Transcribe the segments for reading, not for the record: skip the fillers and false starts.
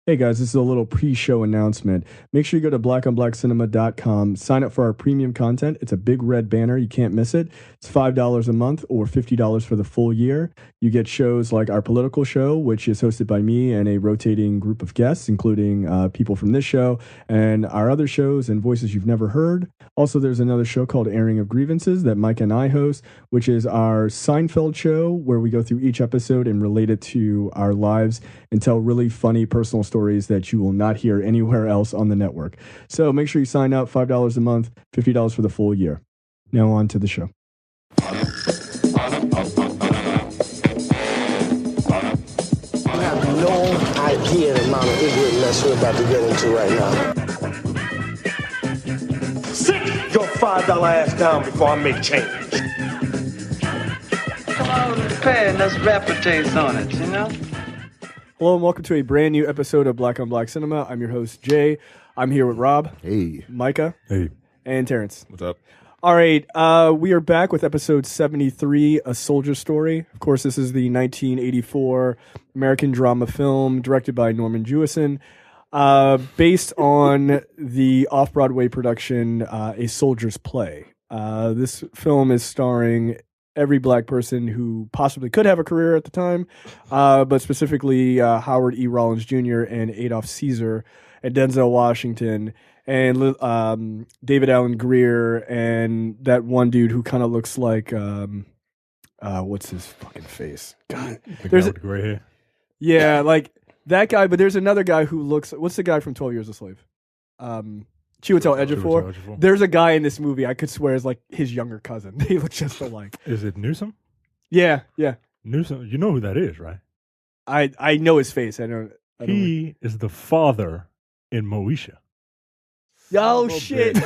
Hey guys, this is a little pre-show announcement. Make sure you go to blackonblackcinema.com, sign up for our premium content. It's a big red banner. You can't miss it. It's $5 a month or $50 for the full year. You get shows like our political show, which is hosted by me and a rotating group of guests, including people from this show and our other shows and voices you've never heard. Also, there's another show called Airing of Grievances that Mike and I host, which is our Seinfeld show where we go through each episode and relate it to our lives and tell really funny personal stories that you will not hear anywhere else on the network. So make sure you sign up, $5 a month, $50 for the full year. Now on to the show. I have no idea the amount of ignorant mess we're about to get into right now. Sit your $5 ass down before I make change. Come on with the pan, let's reputate on it, you know? Hello and welcome to a brand new episode of Black on Black Cinema. I'm your host, Jay. I'm here with Rob. Hey. Micah. Hey. And Terrence. What's up? All right, we are back with episode 73, A Soldier Story. Of course, this is the 1984 American drama film directed by Norman Jewison, based on the off-Broadway production, A Soldier's Play. This film is starring every black person who possibly could have a career at the time, but specifically Howard E. Rollins Jr. and Adolph Caesar and Denzel Washington and David Allen Greer and that one dude who kind of looks like what's his fucking face? God, the guy with the gray hair. Yeah, like that guy. But there's another guy who looks. What's the guy from 12 Years a Slave? Chiwetel Ejiofor. There's a guy in this movie I could swear is like his younger cousin. They look just alike. Is it Newsom? Yeah. Newsom. You know who that is, right? I know his face. I don't. He is the father in Moesha. Oh shit!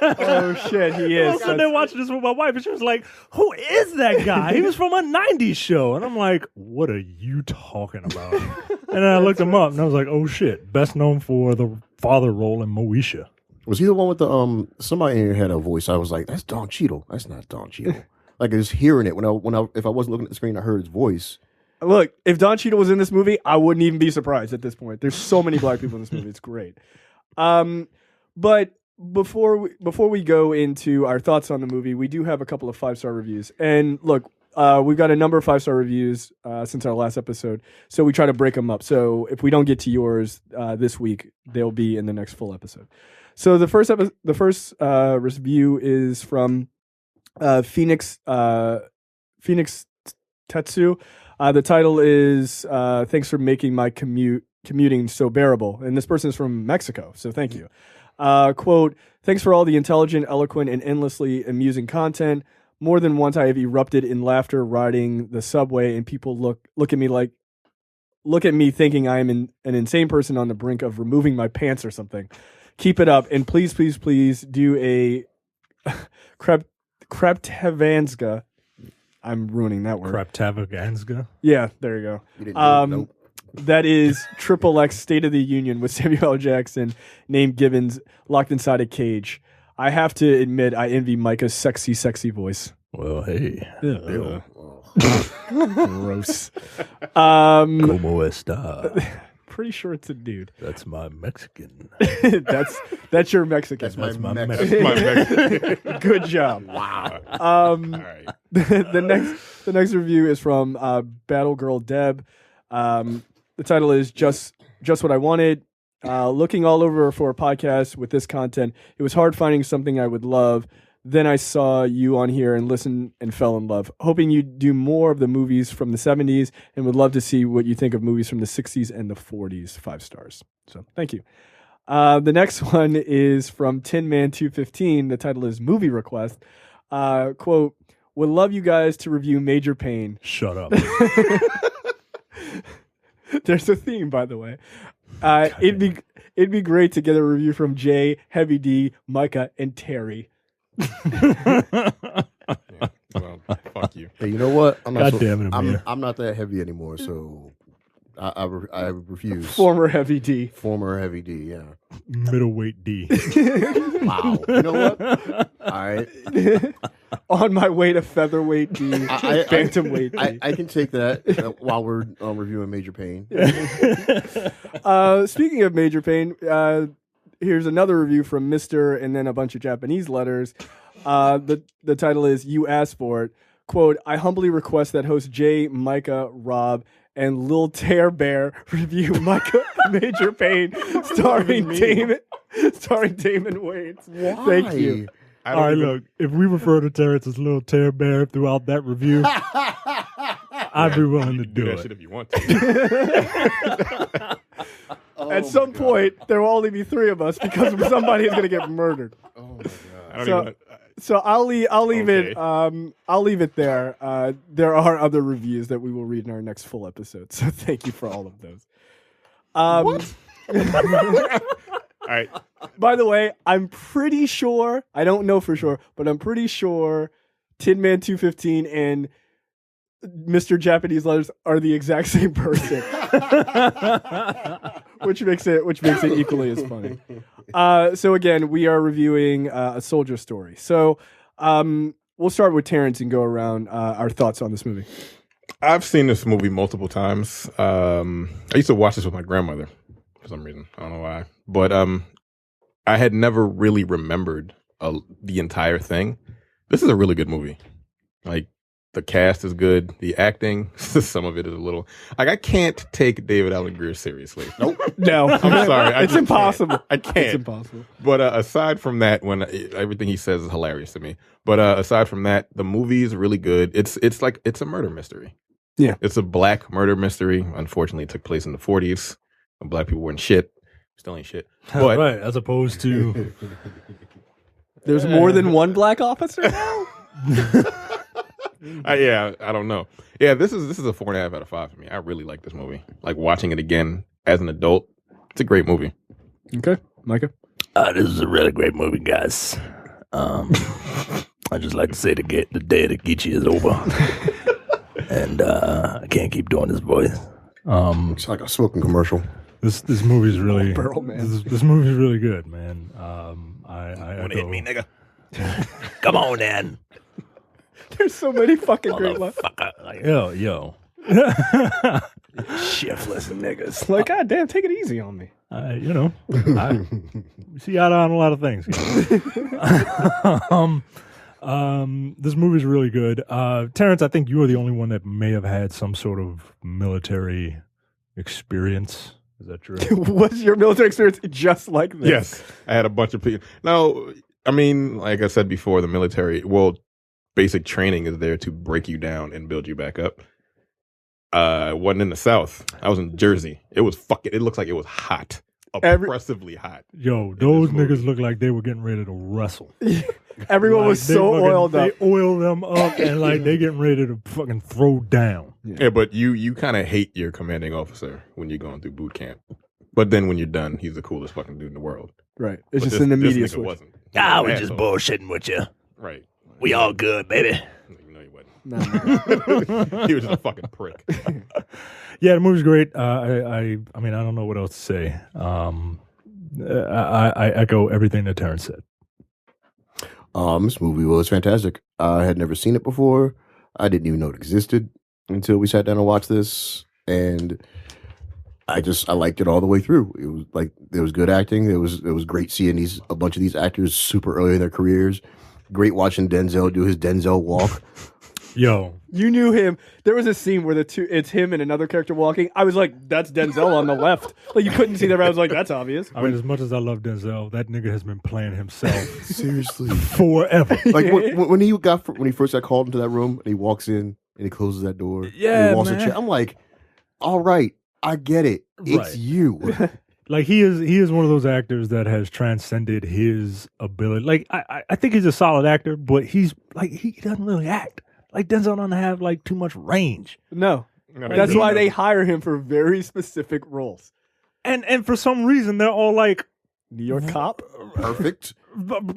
Oh shit! He is. I was sitting there watching this with my wife, and she was like, "Who is that guy? He was from a '90s show." And I'm like, "What are you talking about?" And then I looked him up, and I was like, "Oh shit! Best known for the father role in Moesha." Was he the one with the somebody in here had a voice? I was like, that's Don Cheadle. That's not Don Cheadle. Like I was hearing it when I if I wasn't looking at the screen, I heard his voice. Look, if Don Cheadle was in this movie, I wouldn't even be surprised at this point. There's so many black people in this movie. It's great. But before we go into our thoughts on the movie, we do have a couple of 5-star reviews. And look, we've got a number of 5-star reviews since our last episode, so we try to break them up. So if we don't get to yours this week, they'll be in the next full episode. So the first review is from Phoenix Tetsu. The title is "Thanks for making my commuting so bearable," and this person is from Mexico. So thank you. Quote: "Thanks for all the intelligent, eloquent, and endlessly amusing content. More than once, I have erupted in laughter riding the subway, and people look at me thinking I am an insane person on the brink of removing my pants or something. Keep it up, and please, please, please do a Kraptavanska." I'm ruining that word. Kraptavanska? Yeah, there you go. You didn't do it, nope. That is XXX State of the Union with Samuel L. Jackson, named Gibbons, locked inside a cage. I have to admit, I envy Micah's sexy, sexy voice. Well, hey. Gross. Como esta? Pretty sure it's a dude. That's my Mexican. that's your Mexican. That's my Mexican. Mexican. Good job. Wow. All right. the next review is from Battle Girl Deb. The title is just what I wanted. Looking all over for a podcast with this content, it was hard finding something I would love. Then I saw you on here and listened and fell in love. Hoping you'd do more of the movies from the 70s and would love to see what you think of movies from the 60s and the 40s. 5 stars. So thank you. The next one is from Tin Man 215. The title is Movie Request. Quote: "Would love you guys to review Major Payne." Shut up. There's a theme, by the way. It'd be great to get a review from Jay, Heavy D, Micah, and Terry. Well, fuck you. Hey, you know what? I'm not I'm not that heavy anymore, so I refuse. Former Heavy D. Former Heavy D, yeah. Middleweight D. Wow. You know what? All right. on my way to featherweight D, bantamweight D. I can take that while we're reviewing Major Pain. Speaking of Major Pain, here's another review from Mr. and then a bunch of Japanese letters. The title is You Asked For It. Quote, I humbly request that host Jay, Micah, Rob, and Lil Tear Bear review Micah Major Pain starring Damon Wayans. Why? Thank you. All right, look, if we refer to Terrence as Little Tear Bear throughout that review, I'd be willing to do that it. shit if you want to. At some point, there will only be three of us because somebody is going to get murdered. Oh my god. I don't even. So I'll leave Okay. it. I'll leave it there. There are other reviews that we will read in our next full episode. So thank you for all of those. All right. By the way, I'm pretty sure. I don't know for sure, but I'm pretty sure Tin Man 215 and Mr. Japanese Letters are the exact same person, which makes it equally as funny. So again, we are reviewing A Soldier Story. So we'll start with Terrence and go around our thoughts on this movie. I've seen this movie multiple times. I used to watch this with my grandmother for some reason. I don't know why. But I had never really remembered the entire thing. This is a really good movie. Like, the cast is good. The acting, some of it is a little... Like, I can't take David Alan Grier seriously. Nope. No, I'm sorry. It's impossible. I can't. It's impossible. But aside from that, when everything he says is hilarious to me. But aside from that, the movie is really good. It's a murder mystery. Yeah. It's a black murder mystery. Unfortunately, it took place in the 40s when black people weren't shit. Still ain't shit. But Right, as opposed to... There's more than one black officer now? I don't know. Yeah, this is a 4.5 out of 5 for me. I really like this movie. Like, watching it again as an adult, it's a great movie. Okay, Micah. This is a really great movie, guys. I just like to say the day of the Geechee is over. And I can't keep doing this voice. It's like a smoking commercial. This movie's really... Burl, man. This movie's really good, man. Wanna hit me, nigga? Come on, then. There's so many fucking great lines. Motherfucker. Like, Yo. Shiftless niggas. Like, God damn, take it easy on me. I see eye on a lot of things. This movie's really good. Terrence, I think you are the only one that may have had some sort of military experience. Is that true? Was your military experience just like this? Yes. I had a bunch of people. No, I mean, like I said before, the military, basic training is there to break you down and build you back up. I wasn't in the South. I was in Jersey. It looks like it was hot. Oppressively hot. Yo, those niggas look like they were getting ready to wrestle. Everyone was so oiled up. They oil them up and like they getting ready to fucking throw down. Yeah, but you kind of hate your commanding officer when you're going through boot camp. But then when you're done, he's the coolest fucking dude in the world. Right. It's But just an immediate this nigga switch. wasn't. we're just bullshitting with you. Right. We all good, baby. No, he wasn't. No. He was just a fucking prick. Yeah, the movie's great. I mean, I don't know what else to say. I echo everything that Terrence said. This movie was fantastic. I had never seen it before. I didn't even know it existed until we sat down and watched this, and I liked it all the way through. It was like there was good acting. It was great seeing a bunch of these actors super early in their careers. Great watching Denzel do his Denzel walk. Yo, You knew him. There was a scene where it's him and another character walking. I was like, that's Denzel on the left. Like, you couldn't see that, but I was like, that's obvious. I mean, as much as I love Denzel, that nigga has been playing himself Seriously. forever. Like when he first got called into that room and he walks in and he closes that door. And Yeah, he walks man. the chair. I'm like, all right, I get it. It's Right. you. Like he is one of those actors that has transcended his ability. Like I think he's a solid actor, but he doesn't really act. Like Denzel doesn't have like too much range. No. No, That's he why doesn't. they hire him for very specific roles. And for some reason they're all like New York cop? Perfect.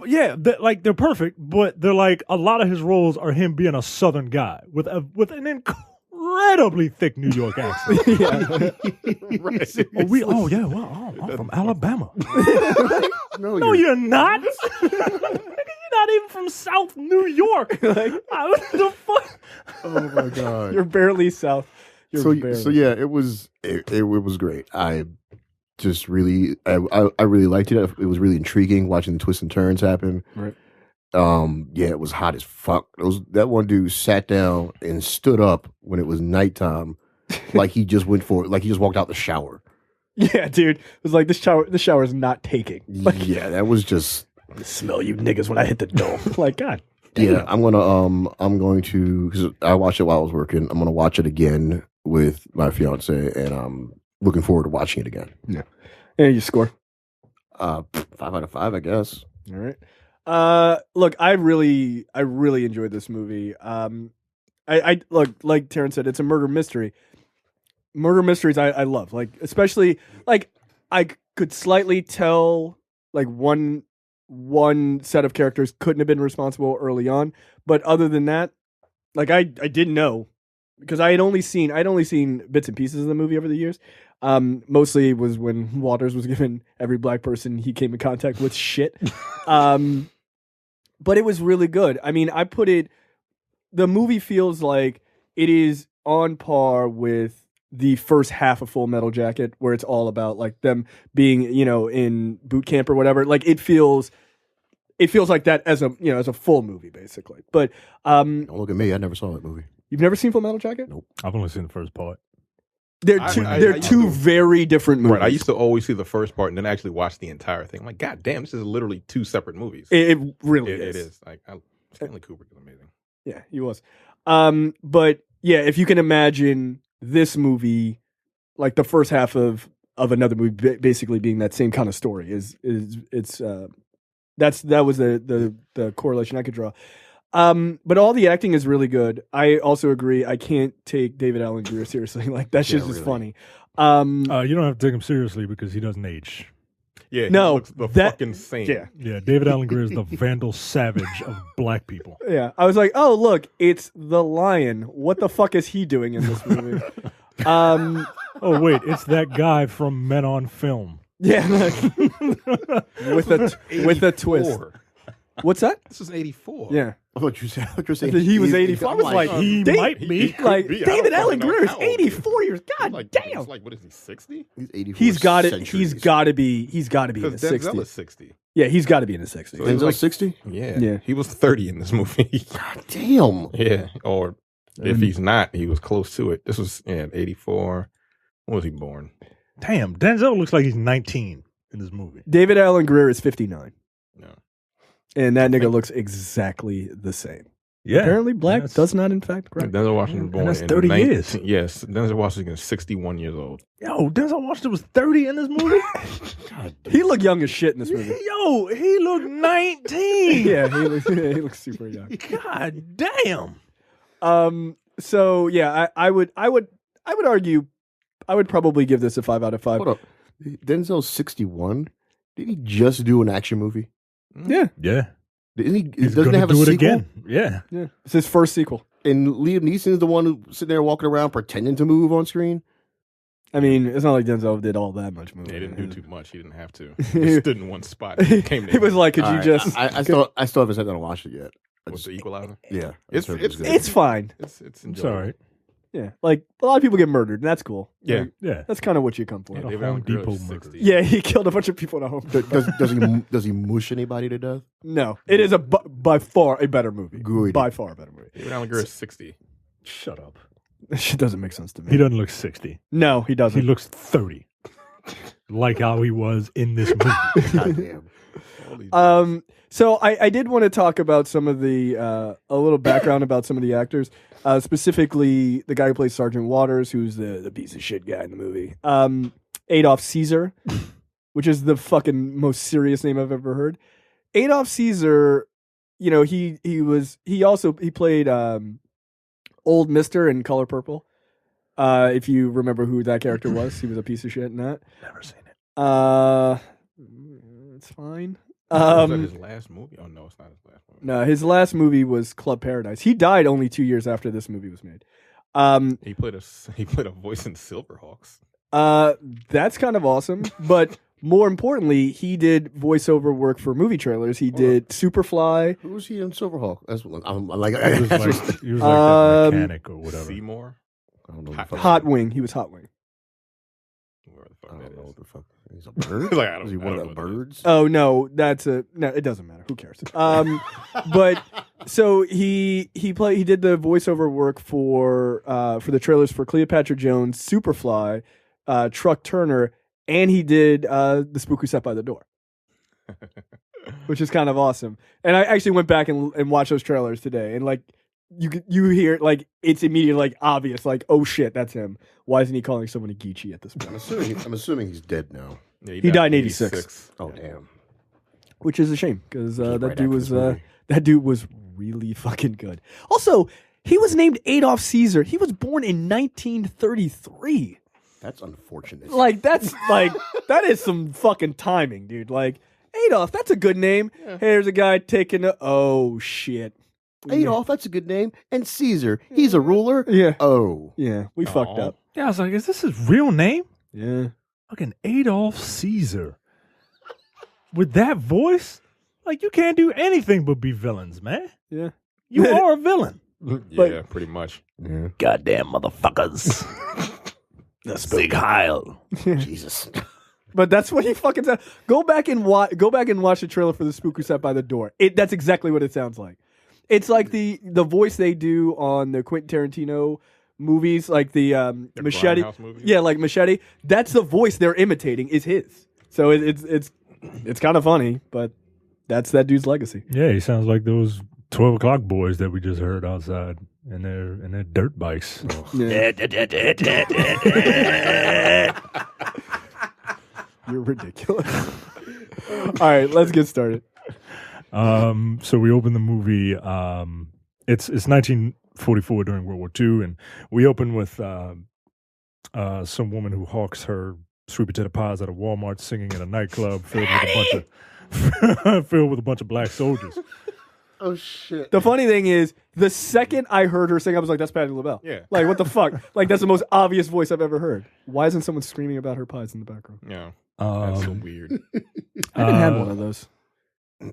yeah, they're perfect, but they're like a lot of his roles are him being a Southern guy with an incredibly thick New York accent. I'm from Alabama. No, No, you're not. Nigga, you're not even from South New York. Like, what the fuck? Oh my god. You're barely south. So yeah, it was great. I just really I really liked it. It was really intriguing watching the twists and turns happen. Right. Yeah, it was hot as fuck. That one dude sat down and stood up when it was nighttime, like he just walked out the shower. Yeah, dude. It was like the shower is not taking. Like, Yeah, that was just. I smell you niggas when I hit the door. Like, God. Damn. Yeah, I'm going to, because I watched it while I was working. I'm gonna watch it again with my fiance, and I'm looking forward to watching it again. Yeah. And you score. 5 out of 5, I guess. All right. Look, I really enjoyed this movie. I look, like Terrence said, it's a murder mystery. Murder mysteries I love. Like, especially, like, I could slightly tell, like, one set of characters couldn't have been responsible early on, but other than that, like, I didn't know, because I'd only seen bits and pieces of the movie over the years. Mostly it was when Waters was giving every black person he came in contact with shit. But it was really good. I mean, the movie feels like it is on par with the first half of Full Metal Jacket, where it's all about like them being, in boot camp or whatever. Like, it feels like that as a full movie, basically. But Don't look at me. I never saw that movie. you've never seen Full Metal Jacket? Nope. I've only seen the first part. They're two very different movies. Right. I used to always see the first part and then actually watch the entire thing. I'm like, God damn, this is literally 2 separate movies. It really It is. is. Like, Stanley Kubrick is amazing. Yeah, he was. But yeah, if you can imagine this movie, like the first half of another movie, basically being that same kind of story, that was the correlation I could draw. But all the acting is really good. I also agree. I can't take David Allen Greer seriously. Like, that shit's just funny. You don't have to take him seriously because he doesn't age. Yeah, No, he looks the fucking same. Yeah. Yeah, David Allen Greer is the Vandal Savage of black people. Yeah, I was like, oh look, it's the Lion. What the fuck is he doing in this movie? Oh wait, it's that guy from Men on Film. Yeah, with a twist. What's that? This is 84. Yeah, I thought you were saying he was 84. I was like, He might be. like be. I David don't Allen fucking know Greer is how old he is. 84 years. God Like, damn. He's like, what is he, 60? He's 84. He's got it. centuries. He's got to be in Because his Denzel 60s. is 60. Yeah, he's got to be in his 60s. So he's Denzel's like 60? Yeah. Yeah. He was 30 in this movie. God damn. Yeah. Or if he's not, he was close to it. This was 84. When was he born? Damn, Denzel looks like he's 19 in this movie. David Allen Greer is 59, No. and that nigga looks exactly the same. Yeah. Apparently, black That's- does not, in fact, grow. Denzel Washington was born that's in 30 the years. Yes. Denzel Washington is 61 years old. Yo, Denzel Washington was 30 in this movie? He looked young as shit in this movie. Yo, he looked 19. Yeah, he looks super young. God damn. So yeah, I would argue, I would probably give this a 5 out of 5. Hold up. Denzel's 61. Did he just do an action movie? Yeah, Yeah. Didn't he? He's Doesn't gonna it have a do it sequel? again. Yeah. yeah. It's his first sequel. And Liam Neeson's the one who's sitting there walking around pretending to move on screen. I mean, it's not like Denzel did all that much movie. He didn't do too much. He didn't have to. He just stood in one spot. He came He was like, could you All right, just? I still haven't sat down and watched it yet. What's the Equalizer? Yeah, It's- I heard it's- good. It's fine. It's It's enjoyable. all right. Yeah, like a lot of people get murdered, and that's cool. Yeah. Like, Yeah. that's kind of what you come for. Yeah. David Home Allen Greer Depot is murder. 60. Yeah, he killed a bunch of people at home. Does he mush anybody to death? No, it is by far a better movie. Good. By far a better movie. David Allen Greer is 60. Shut up. That shit doesn't make sense to me. He doesn't look 60. No, he He doesn't. looks 30. Like how he was in this movie. God damn. All these So I did want to talk about some of the a little background about some of the actors, specifically the guy who plays Sergeant Waters, who's the piece of shit guy in the movie. Adolf Caesar, which is the fucking most serious name I've ever heard. Adolf Caesar, he played Old Mister in Color Purple. If you remember who that character was, he was a piece of shit in that. Never seen it. It's fine. was that his last movie? Oh, no, it's not his last movie. No, his last movie was Club Paradise. He died only 2 years after this movie was made. He played a voice in Silverhawks. That's kind of awesome. But more importantly, he did voiceover work for movie trailers. He did Superfly. Who was he in Silverhawk? That's what I'm like. He was like that mechanic or whatever. Seymour? I don't know. What the fuck. Hot Wing. He was Hot Wing. Where the I fuck that don't know is. what the fuck. He's a bird. Like, I don't- Was he I one of don't the know what that birds? Oh no, no. It doesn't matter. Who cares? But so he did the voiceover work for the trailers for Cleopatra Jones, Superfly, Truck Turner, and he did the Spook Who Sat by the Door, which is kind of awesome. And I actually went back and watched those trailers today, and like you hear like it's immediately like obvious, like oh shit, that's him. Why isn't he calling someone a Geechee at this point? I'm assuming he's dead now. Yeah, He died in 86. Oh damn. Which is a shame because that right dude after was this movie. that dude was really fucking good. Also, he was named Adolf Caesar. He was born in 1933. That's unfortunate. Like that's like that is some fucking timing, dude. Like Adolf, that's a good name. Here's a guy taking a oh shit. Adolf, that's a good name. And Caesar, he's a ruler. Yeah. Oh. Yeah, we fucked up. Yeah, I was like, is this his real name? Yeah. Fucking Adolf Caesar. With that voice? Like, you can't do anything but be villains, man. Yeah. You are a villain. Yeah, pretty much. Yeah. Goddamn motherfuckers. That's Big Heil. Jesus. But that's what he fucking said. Go back and watch the trailer for the Spook Who Sat by the Door. That's exactly what it sounds like. It's like the voice they do on the Quentin Tarantino movies, like the Machete. Grindhouse movies? Yeah, like Machete. That's the voice they're imitating is his. So it's kind of funny, but that's that dude's legacy. Yeah, he sounds like those 12 o'clock boys that we just heard outside in their dirt bikes. Yeah. You're ridiculous. All right, let's get started. So we open the movie. It's 1944 during World War II, and we open with some woman who hawks her sweet potato pies at a Walmart, singing at a nightclub filled with a bunch of black soldiers. Oh shit. The funny thing is, the second I heard her sing, I was like, "That's Patti LaBelle." Yeah. Like, what the fuck? Like, that's the most obvious voice I've ever heard. Why isn't someone screaming about her pies in the background? Yeah. That's so Um, weird. I haven't had one of those.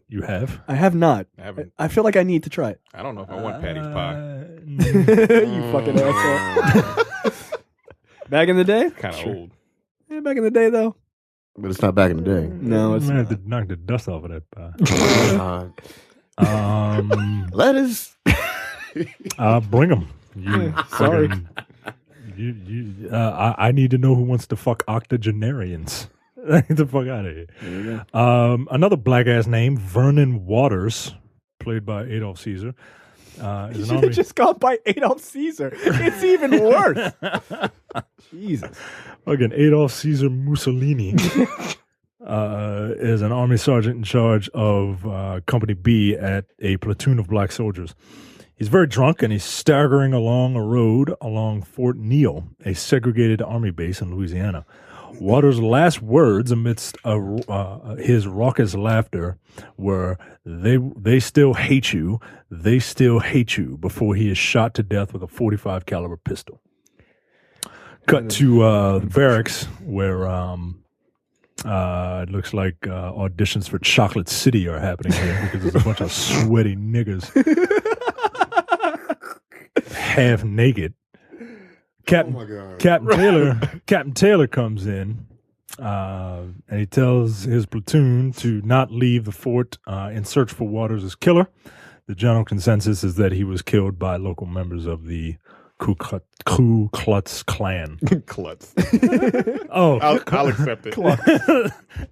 You have? I have not. I haven't. I feel like I need to try it. I don't know if I want Patty's pie. You fucking asshole. Back in the day? Kind of old. Yeah, back in the day, though. But it's not back in the day. No, it's I'm gonna not. have to knock the dust off of that pie. Lettuce. Bring them. You sorry. fucking- I need to know who wants to fuck octogenarians. Get the fuck out of here. Another black ass name, Vernon Waters, played by Adolf Caesar. You Is an should army. have just gone by Adolf Caesar. It's even worse. Jesus. Again, Adolf Caesar Mussolini is an army sergeant in charge of Company B at a platoon of black soldiers. He's very drunk and he's staggering along a road along Fort Neal, a segregated army base in Louisiana. Waters' last words amidst his raucous laughter were, they still hate you, they still hate you, before he is shot to death with a .45 caliber pistol. Cut to the barracks where it looks like auditions for Chocolate City are happening here because there's a bunch of sweaty niggas half naked. Captain Taylor comes in and he tells his platoon to not leave the fort in search for Waters' killer. The general consensus is that he was killed by local members of the Ku Klux Klan. Klutz. Oh, I'll accept it.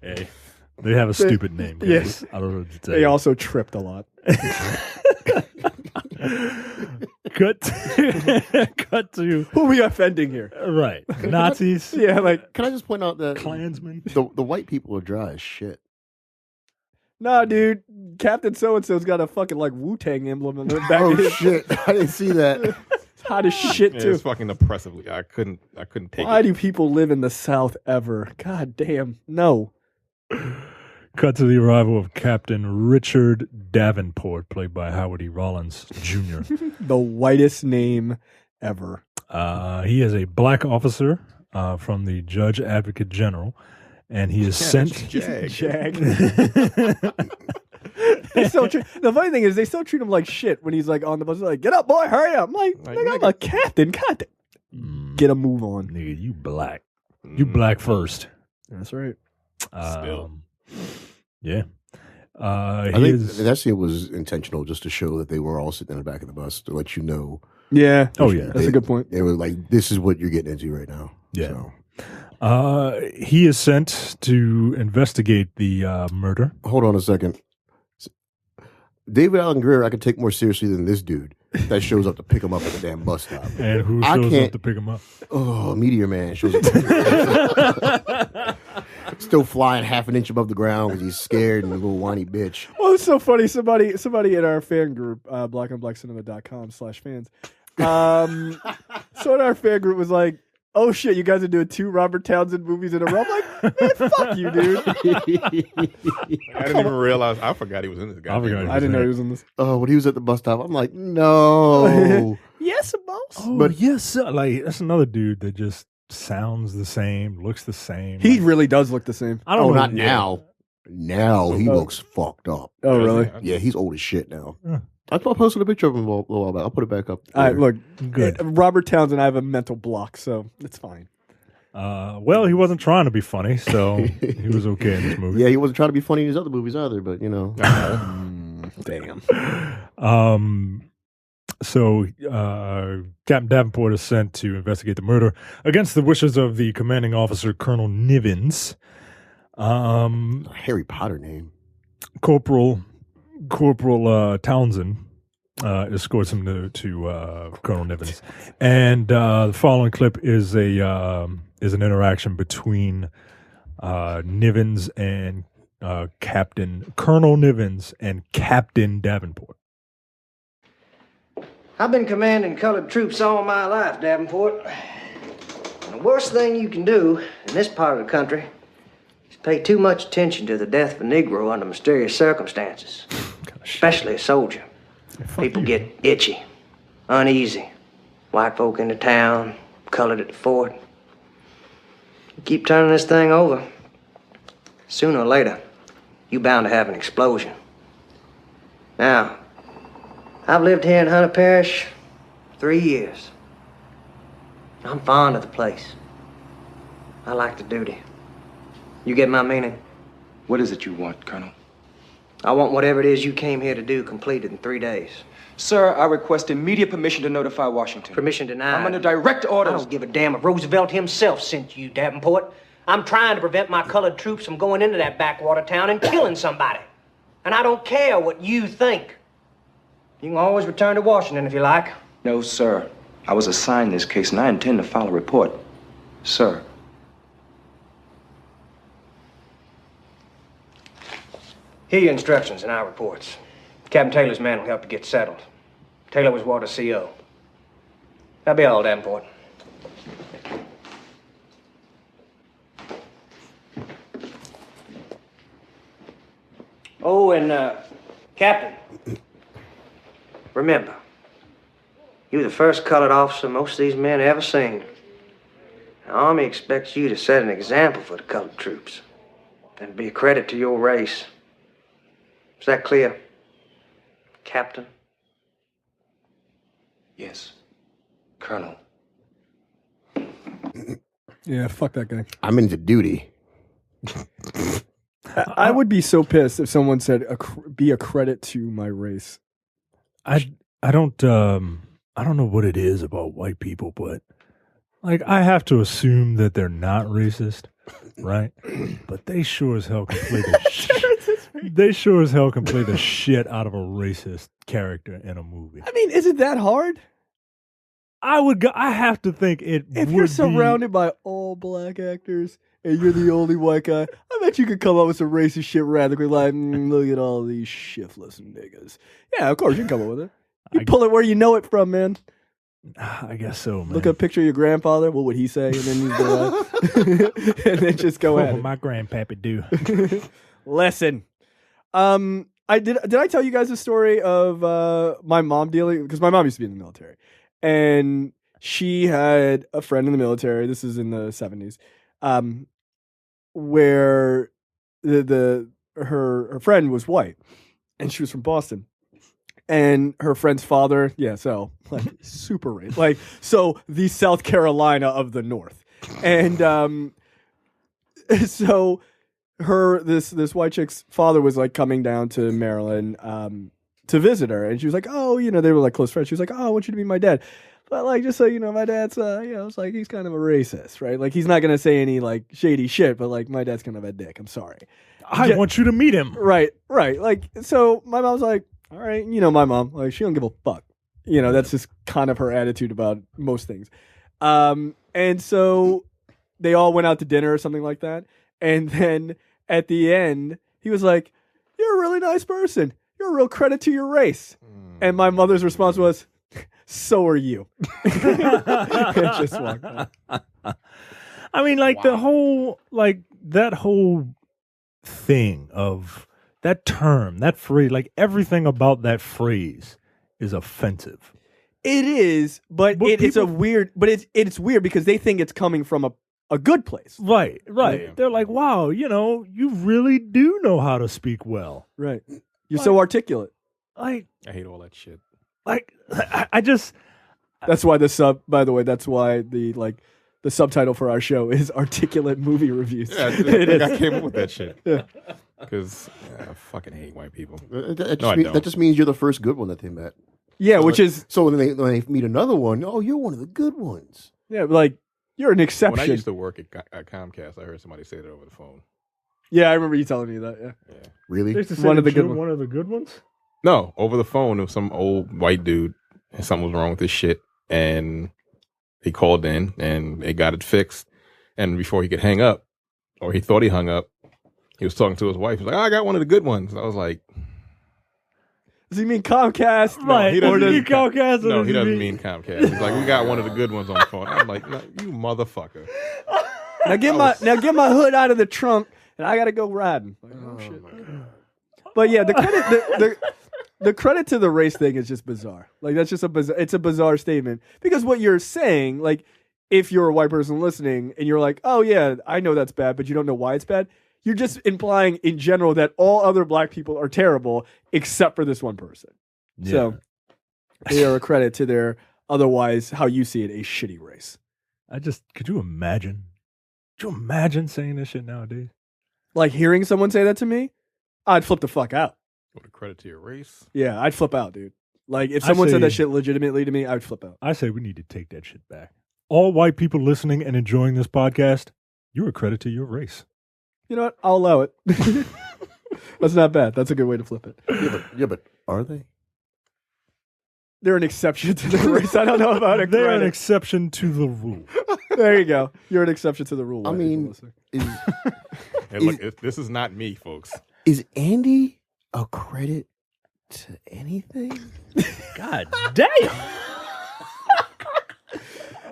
hey, they have a stupid name. Guys. Yes. I don't know what to tell They you. also tripped a lot. Cut to Who are we offending here? right Nazis, Yeah, like, Can I just point out that Klansmen. the white people are dry as shit. nah, dude. Captain So-and-so's got a fucking, like, Wu-Tang emblem in the back Oh of his shit! I didn't see that. It's hot as shit, Yeah, too. it's fucking oppressively. I couldn't take Why it. do people live in the South ever? God damn. No. Cut to the arrival of Captain Richard Davenport, played by Howard E. Rollins Jr. The whitest name ever. He is a black officer from the Judge Advocate General, and he is sent. Jag. The funny thing is, they still treat him like shit when he's like on the bus. They're like, get up, boy, hurry up. I'm like nigga, I'm a captain. God, get a move on. Nigga, you black. You black first. That's right. Yeah. I think that scene was intentional just to show that they were all sitting in the back of the bus to let you know. Yeah. Oh, yeah. That's a good point. They were like, this is what you're getting into right now. Yeah. So. He is sent to investigate the murder. Hold on a second. David Alan Grier, I could take more seriously than this dude that shows up to pick him up at the damn bus stop. And who shows up to pick him up? Oh, Meteor Man shows up. Still flying half an inch above the ground because he's scared and a little whiny bitch. Well, it's so funny. Somebody in our fan group, blackandblackcinema.com/fans. So in our fan group was like, oh shit, you guys are doing 2 Robert Townsend movies in a row. I'm like, man, fuck you, dude. I didn't even realize. I forgot he was in this guy. I didn't know he was in this. Oh, when he was at the bus stop, I'm like, no. Yes, boss. Oh, but yes, sir. Like that's another dude that just sounds the same, looks the same. He really does look the same. I don't know. Not now. Now he looks fucked up. Oh, really? Yeah, he's old as shit now. I posted a picture of him a little while back. I'll put it back up. All right, look, good. Robert Townsend, I have a mental block, so it's fine. Well, he wasn't trying to be funny, so he was okay in this movie. Yeah, he wasn't trying to be funny in his other movies either, but you know. Damn. So Captain Davenport is sent to investigate the murder against the wishes of the commanding officer, Colonel Nivens. Harry Potter name. Corporal Townsend escorts him to Colonel Nivens, and the following clip is an interaction between Nivens and Colonel Nivens and Captain Davenport. I've been commanding colored troops all my life, Davenport. And the worst thing you can do in this part of the country is pay too much attention to the death of a Negro under mysterious circumstances, especially a soldier. People get itchy, uneasy. White folk into town, colored at the fort. You keep turning this thing over, sooner or later, you're bound to have an explosion. Now, I've lived here in Hunter Parish 3 years. I'm fond of the place. I like the duty. You get my meaning? What is it you want, Colonel? I want whatever it is you came here to do completed in 3 days. Sir, I request immediate permission to notify Washington. Permission denied. I'm under direct orders. I don't give a damn if Roosevelt himself sent you, Davenport. I'm trying to prevent my colored troops from going into that backwater town and killing somebody. And I don't care what you think. You can always return to Washington if you like. No, sir. I was assigned this case and I intend to file a report. Sir. Here are your instructions and our reports. Captain Taylor's man will help you get settled. Taylor was water CO. That'll be all, Davenport. Oh, and, Captain, remember, you're the first colored officer most of these men ever seen. The Army expects you to set an example for the colored troops and be a credit to your race. Is that clear, Captain? Yes, Colonel. Yeah, fuck that guy. I'm into duty. I would be so pissed if someone said, be a credit to my race. I don't know what it is about white people, but like I have to assume that they're not racist, right? But they sure as hell can play they sure as hell can play the shit out of a racist character in a movie. I mean, is it that hard? I have to think if you're surrounded by all black actors and you're the only white guy, I bet you could come up with some racist shit radically like, look at all these shiftless niggas. Yeah, of course you can come up with it. You pull it where you know it from, man. I guess so, man. Look at a picture of your grandfather. What would he say? And then you go and then just go at it. My grandpappy do. Listen, did I tell you guys the story of my mom dealing, because my mom used to be in the military, and she had a friend in the military. This is in the 70s. where her friend was white, and she was from Boston. And her friend's father, so like super racist, like so the South Carolina of the North, and so this white chick's father was like coming down to Maryland to visit her, and she was like, oh, they were like close friends. She was like, oh, I want you to be my dad, but like just so you know, my dad's it's like he's kind of a racist, right? Like he's not gonna say any like shady shit, but like my dad's kind of a dick. I'm sorry. I want you to meet him. Right. Like so, my mom's like, all right, my mom, like she don't give a fuck. That's just kind of her attitude about most things. And so they all went out to dinner or something like that. And then at the end, he was like, you're a really nice person. You're a real credit to your race. And my mother's response was, so are you. And just walked out. I mean, like the whole, like that whole thing of that term, that phrase, like everything about that phrase is offensive. It is, but it's weird because they think it's coming from a good place. Right. Yeah. They're like, wow, you really do know how to speak well. Right. You're so articulate. Like, I hate all that shit. Like, I just. That's why that's why the subtitle for our show is Articulate Movie Reviews. Yeah, I came up with that shit. Yeah. Because I fucking hate white people. That just means you're the first good one that they met. Yeah, so when they meet another one, oh, you're one of the good ones. Yeah, like you're an exception. When I used to work at Comcast, I heard somebody say that over the phone. Yeah, I remember you telling me that. Yeah. Really? One of the good ones? No, over the phone, it was some old white dude, and something was wrong with his shit, and he called in, and they got it fixed. And before he could hang up, or he thought he hung up, he was talking to his wife. He was like, I got one of the good ones. I was like, does he mean Comcast? Right. He doesn't mean Comcast. No, he doesn't mean Comcast. He's like, we got one of the good ones on the phone. I'm like, no, you motherfucker. Now get my hood out of the trunk, and I gotta go riding. Like, oh shit. But yeah, the credit to the race thing is just bizarre. Like that's just it's a bizarre statement because what you're saying, like if you're a white person listening and you're like, oh yeah, I know that's bad, but you don't know why it's bad. You're just implying in general that all other black people are terrible except for this one person. Yeah. So they are a credit to their otherwise, how you see it, a shitty race. Could you imagine? Could you imagine saying this shit nowadays? Like hearing someone say that to me, I'd flip the fuck out. What a credit to your race. Yeah, I'd flip out, dude. Like if someone said that shit legitimately to me, I'd flip out. I say we need to take that shit back. All white people listening and enjoying this podcast, you're a credit to your race. You know what? I'll allow it. That's not bad. That's a good way to flip it. Yeah, but are they? They're an exception to the race. I don't know about it. They're an exception to the rule. There you go. You're an exception to the rule. I mean, hey, look, this is not me, folks. Is Andy a credit to anything? God damn.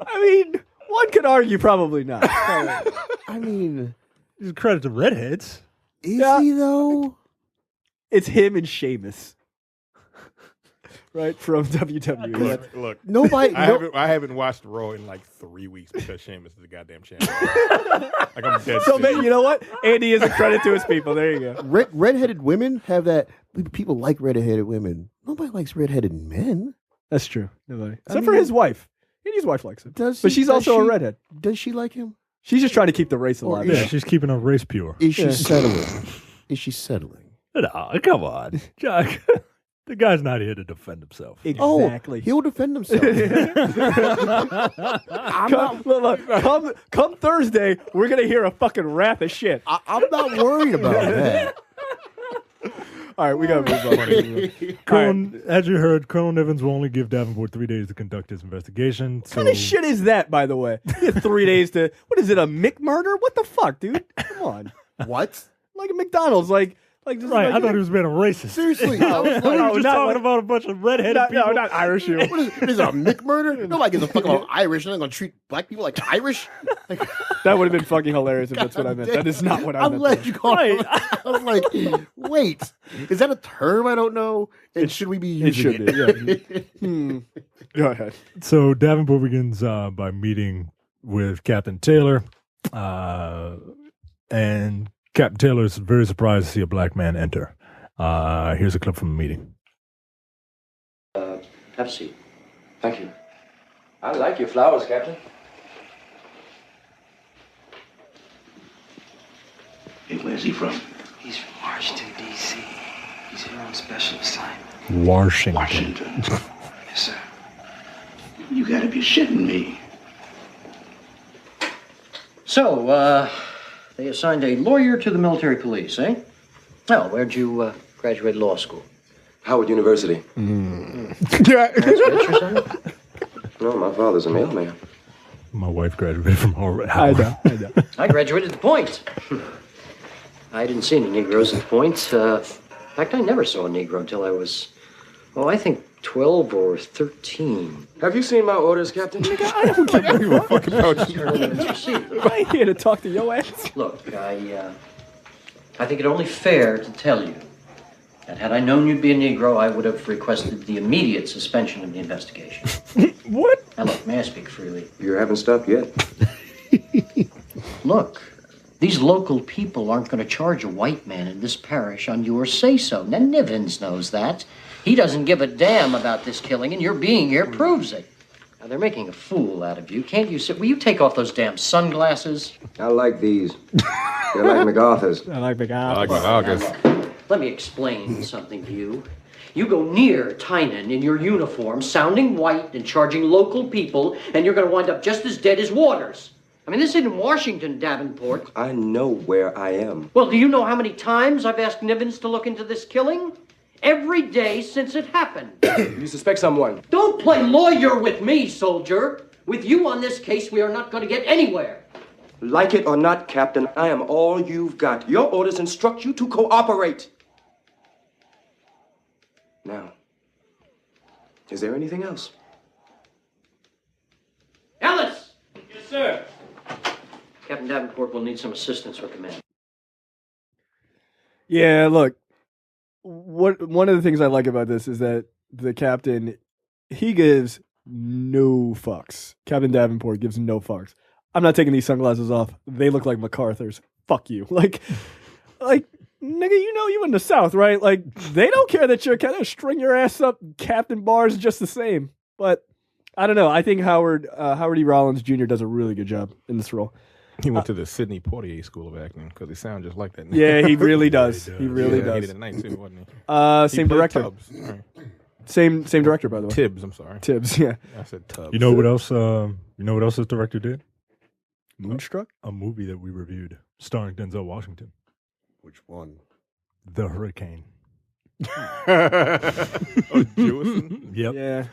I mean, one could argue probably not. I mean, he's a credit to redheads. Is he though? It's him and Sheamus. Right, from WWE. Look, nobody. I haven't watched Raw in like 3 weeks because Sheamus is the goddamn champion. Like I'm dead. So you know what? Andy is a credit to his people. There you go. Redheaded women have that. People like redheaded women. Nobody likes redheaded men. That's true. Nobody, except for his wife. Andy's wife likes him. But she's also a redhead. Does she like him? She's just trying to keep the race alive. Yeah, she's keeping her race pure. Is she settling? Is she settling? No, come on, Jack. The guy's not here to defend himself. Exactly. Oh, he'll defend himself. Come Thursday, we're going to hear a fucking wrath of shit. I'm not worried about that. All right, we got to move on. As you heard, Colonel Nivens will only give Davenport 3 days to conduct his investigation. What kind of shit is that, by the way? You had 3 days to... What is it, a McMurder? What the fuck, dude? Come on. What? Like a McDonald's, like right, I thought he was being a racist. Seriously. I was just talking about a bunch of redheaded people. No, not Irish. What is it, a McMurder? Nobody gives a fuck about Irish. They're not going to treat black people like Irish. That would have been fucking hilarious if that's what I meant. That is not what I meant. I'm glad you called it. I was like, wait, is that a term I don't know? And should we be using it? Should be, yeah. Go ahead. So Davenport begins by meeting with Captain Taylor. and Captain Taylor is very surprised to see a black man enter. Here's a clip from the meeting. Have a seat. Thank you. I like your flowers, Captain. Hey, where's he from? He's from Washington, D.C. He's here on special assignment. Washington. Yes, sir. You gotta be shitting me. So, they assigned a lawyer to the military police, eh? Well, where'd you graduate law school? Howard University. That's rich or something? No, my father's a mailman. My wife graduated from Howard. I know. I graduated at the Point. I didn't see any Negroes at the Point. In fact, I never saw a Negro until I was, I think 12 or 13. Have you seen my orders, Captain? I don't give a fuck about you. Let's proceed. I ain't here to talk to your ass. Look, I think it only fair to tell you that had I known you'd be a Negro, I would have requested the immediate suspension of the investigation. What? Now, look, may I speak freely? You haven't stopped yet. Look, these local people aren't going to charge a white man in this parish on your say-so. Now, Nivens knows that. He doesn't give a damn about this killing, and your being here proves it. Now, they're making a fool out of you. Can't you sit? Will you take off those damn sunglasses? I like these. They're like MacArthur's. I like big I like my Now, August. look, let me explain something to you. You go near Tynan in your uniform, sounding white and charging local people, and you're going to wind up just as dead as Waters. I mean, this isn't Washington, Davenport. I know where I am. Well, do you know how many times I've asked Nivens to look into this killing? Every day since it happened. You suspect someone? Don't play lawyer with me, soldier. With you on this case, we are not going to get anywhere. Like it or not, Captain, I am all you've got. Your orders instruct you to cooperate. Now, is there anything else? Ellis! Yes, sir. Captain Davenport will need some assistance with the man. Yeah, look. One of the things I like about this is that the captain, he gives no fucks. Captain Davenport gives no fucks. I'm not taking these sunglasses off. They look like MacArthur's. Fuck you. Like, nigga, you know you in the South, right? Like, they don't care that you're kind of string your ass up Captain Bars just the same. But I don't know. I think Howard E. Rollins Jr. does a really good job in this role. He went to the Sidney Poitier School of Acting because he sounds just like that. Yeah, he really does. He really He does. did it at night too, wasn't he? Same played director. Tubbs. Right. Same director, by the way. Tibbs, I'm sorry. Tibbs, yeah. I said Tubbs. You know what else? You know what else this director did? Moonstruck? A movie that we reviewed, starring Denzel Washington. Which one? The Hurricane. Jewison? Yep. Yeah.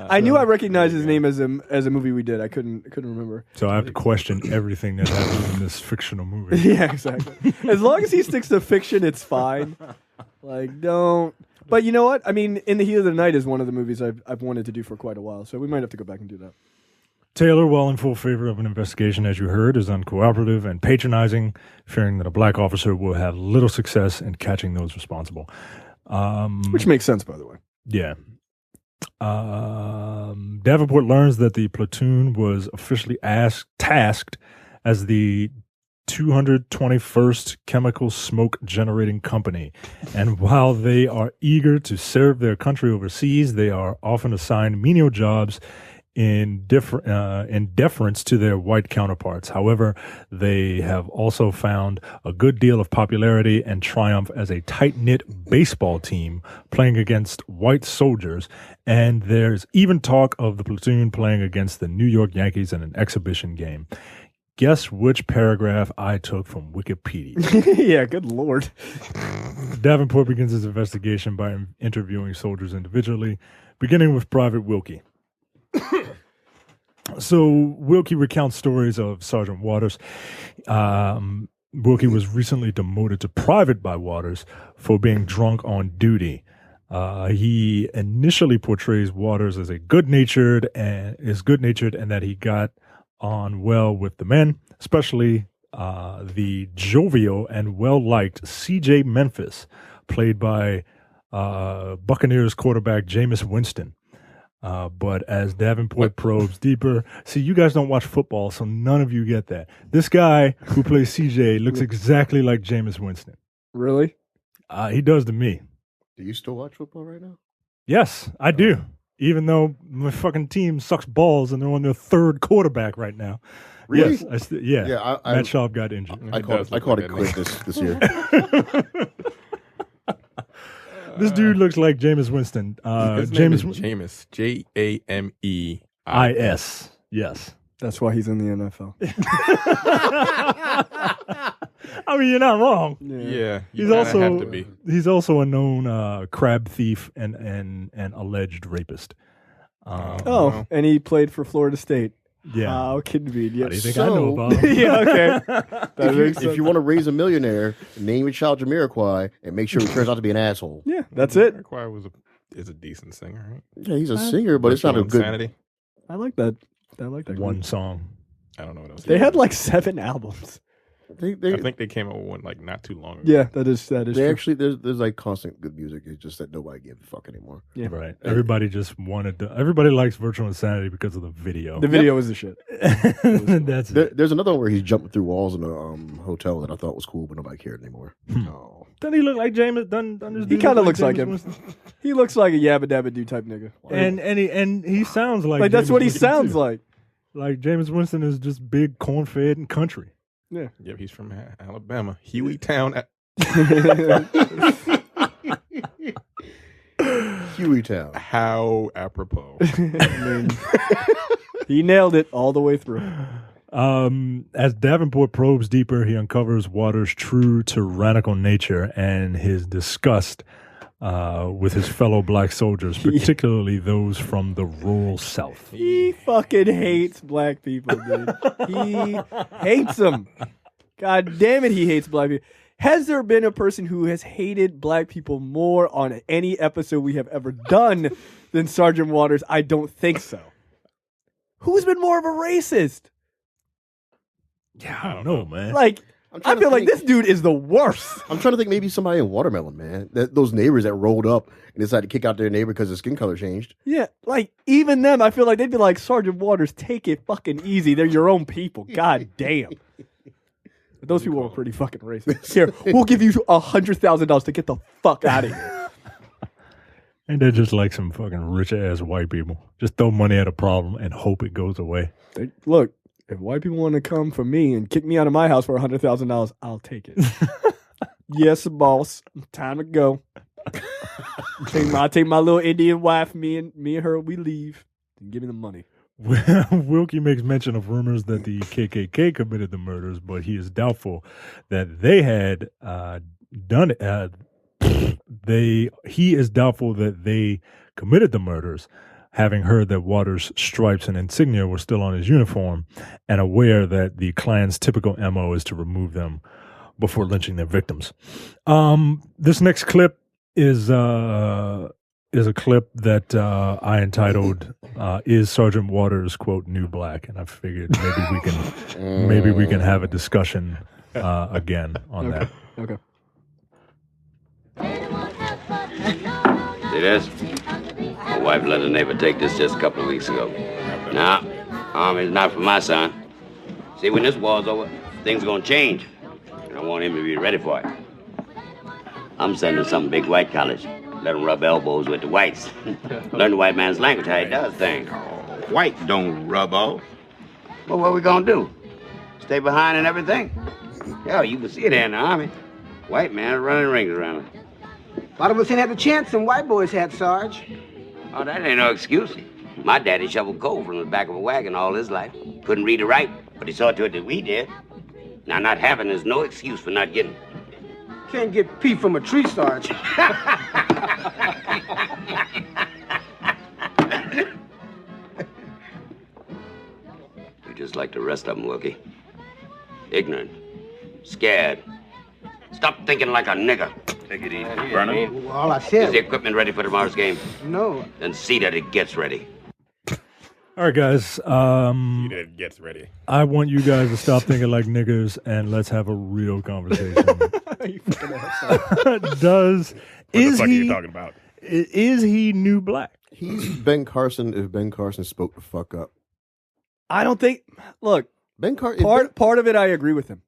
I knew I recognized his name as a movie we did. I couldn't remember. So I have to question everything that happens in this fictional movie. Yeah, exactly. As long as he sticks to fiction, it's fine. Like, don't. But you know what? I mean, In the Heat of the Night is one of the movies I've wanted to do for quite a while, so we might have to go back and do that. Taylor, while in full favor of an investigation, as you heard, is uncooperative and patronizing, fearing that a black officer will have little success in catching those responsible. Which makes sense, by the way. Yeah. Davenport learns that the platoon was officially tasked as the 221st Chemical Smoke Generating Company. And while they are eager to serve their country overseas, they are often assigned menial jobs in deference to their white counterparts. However, they have also found a good deal of popularity and triumph as a tight-knit baseball team playing against white soldiers, and there's even talk of the platoon playing against the New York Yankees in an exhibition game. Guess which paragraph I took from Wikipedia? Yeah, good lord. Davenport begins his investigation by interviewing soldiers individually, beginning with Private Wilkie. So Wilkie recounts stories of Sergeant Waters. Wilkie was recently demoted to private by Waters for being drunk on duty. He initially portrays Waters as good-natured and that he got on well with the men, especially the jovial and well-liked C.J. Memphis, played by Buccaneers quarterback Jameis Winston. But as Davenport probes deeper, see, you guys don't watch football, so none of you get that. This guy who plays CJ looks exactly like Jameis Winston. Really? He does to me. Do you still watch football right now? Yes, I do. Even though my fucking team sucks balls and they're on their third quarterback right now. Really? Yes, Matt Schaub got injured. I called it quit this year. This dude looks like Jameis Winston. His name is Jameis. Jameis. Yes. That's why he's in the NFL. I mean, you're not wrong. Yeah, he's also a known crab thief and alleged rapist. And he played for Florida State. Yeah. How convenient. How do you think I know about him? Yeah, okay. If you want to raise a millionaire, name your child Jamiroquai and make sure he turns out to be an asshole. Yeah, that's it. Jamiroquai is a decent singer, right? Yeah, he's a singer, but it's not a good. Insanity. I like that. One song. I don't know what else. They had like 7 albums. I think they came out with one like not too long ago. Yeah, that is. They true. actually there's like constant good music. It's just that nobody gives a fuck anymore. Yeah, right. Everybody just wanted to. Everybody likes Virtual Insanity because of the video. The video was the shit. That's it. There's another one where he's jumping through walls in a hotel that I thought was cool, but nobody cared anymore. Oh. Doesn't he look like Jameis? He kind of looks like him. He looks like a Yabba Dabba Doo type nigga. And he sounds like that's Jameis what he Winston sounds too. like. Like Jameis Winston is just big, corn-fed, and country. Yeah. Yep, he's from Alabama. Hueytown. Hueytown. How apropos. He nailed it all the way through. As Davenport probes deeper, he uncovers Waters' true tyrannical nature and his disgust with his fellow black soldiers, particularly those from the rural South. He fucking hates black people, dude. He hates them. God damn it, he hates black people. Has there been a person who has hated black people more on any episode we have ever done than Sergeant Waters? I don't think so. Who's been more of a racist? Yeah, I don't know, man. Like, I feel like this dude is the worst. I'm trying to think maybe somebody in Watermelon, man. Those neighbors that rolled up and decided to kick out their neighbor because his skin color changed. Yeah, like, even them, I feel like they'd be like, Sergeant Waters, take it fucking easy. They're your own people. God damn. But those people were pretty fucking racist. Here, we'll give you $100,000 to get the fuck out of here. And they're just like some fucking rich-ass white people. Just throw money at a problem and hope it goes away. Look, if white people want to come for me and kick me out of my house for $100,000, I'll take it. Yes, boss. Time to go. I'll take my little Indian wife. Me and her, we leave. And give me the money. Wilkie makes mention of rumors that the KKK committed the murders, but he is doubtful that they had done it. He is doubtful that they committed the murders, having heard that Waters' stripes and insignia were still on his uniform, and aware that the Klan's typical MO is to remove them before lynching their victims. This next clip is a clip that I entitled "Is Sergeant Waters quote New Black?" And I figured maybe we can have a discussion again on that. Okay. See this? My wife let a neighbor take this just a couple of weeks ago. Nah, it's not for my son. See, when this war's over, things are gonna change. And I want him to be ready for it. I'm sending some big white college. Let him rub elbows with the whites. Learn the white man's language, how he does things. White don't rub off. Well, what we gonna do? Stay behind and everything? Hell, you can see it there in the army. White man running rings around him. A lot of us ain't had the chance some white boys had, Sarge. Oh, that ain't no excuse. My daddy shoveled coal from the back of a wagon all his life. Couldn't read or write, but he saw to it that we did. Now, not having is no excuse for not getting. Can't get pee from a tree, Sarge. You're just like the rest of them, Wilkie. Ignorant. Scared. Stop thinking like a nigger. Take it easy, Vernon. Well, all I Is said... the equipment ready for tomorrow's game? No. Then see that it gets ready. All right, guys. See that it gets ready. I want you guys to stop thinking like niggers and let's have a real conversation. What the fuck are you talking about? Is he new black? He's Ben Carson if Ben Carson spoke the fuck up. I don't think. Look, Ben Carson. Part of it, I agree with him.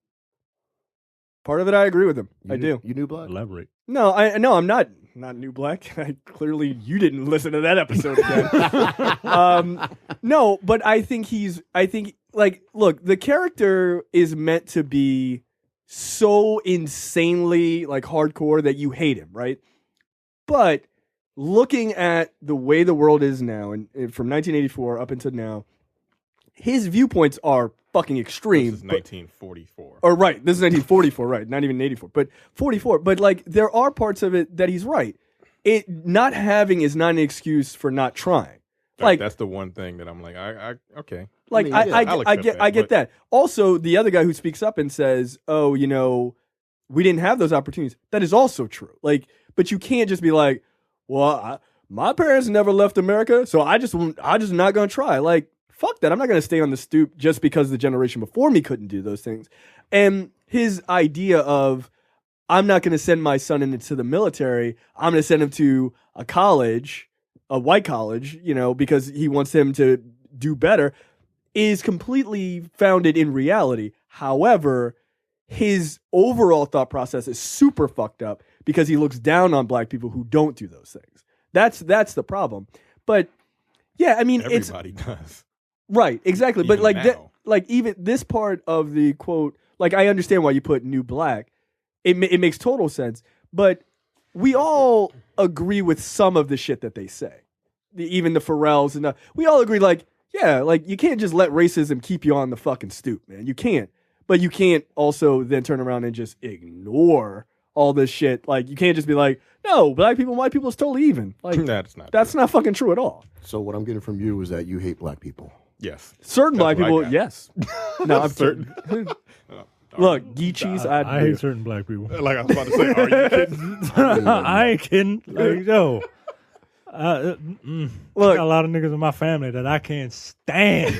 Part of it, I agree with him. I do. You knew Black? Elaborate. No, I'm not New Black. Clearly, you didn't listen to that episode again. No, but I think look, the character is meant to be so insanely like hardcore that you hate him, right? But looking at the way the world is now, and from 1984 up until now, his viewpoints are fucking extreme. This is 1944. Or right, this is 1944, right? Not even 84, but 44. But like, there are parts of it that he's right. It not having is not an excuse for not trying. Like that's the one thing that I'm like, okay. Like I get that. Also, the other guy who speaks up and says, "Oh, we didn't have those opportunities." That is also true. Like, but you can't just be like, "Well, my parents never left America, so I just not gonna try." Like, fuck that. I'm not gonna stay on the stoop just because the generation before me couldn't do those things. And his idea of, I'm not gonna send my son into the military. I'm gonna send him to a college, a white college, because he wants him to do better, is completely founded in reality. However, his overall thought process is super fucked up because he looks down on black people who don't do those things. That's the problem. But yeah, I mean, everybody does. Right, exactly. Even but like now. even this part of the quote, like, I understand why you put New Black. It makes total sense. But we all agree with some of the shit that they say. Even the Pharrells and we all agree, like, yeah, like, you can't just let racism keep you on the fucking stoop, man. You can't. But you can't also then turn around and just ignore all this shit. Like, you can't just be like, no, black people and white people is totally even. Like, that's not fucking true at all. So what I'm getting from you is that you hate black people. Yes. Certain That's black what I people, got. yes. No, I'm Certain. Look, Geechees, I hate certain black people. Like I was about to say, are you kidding? I ain't kidding. Like, yo. Look, I got a lot of niggas in my family that I can't stand.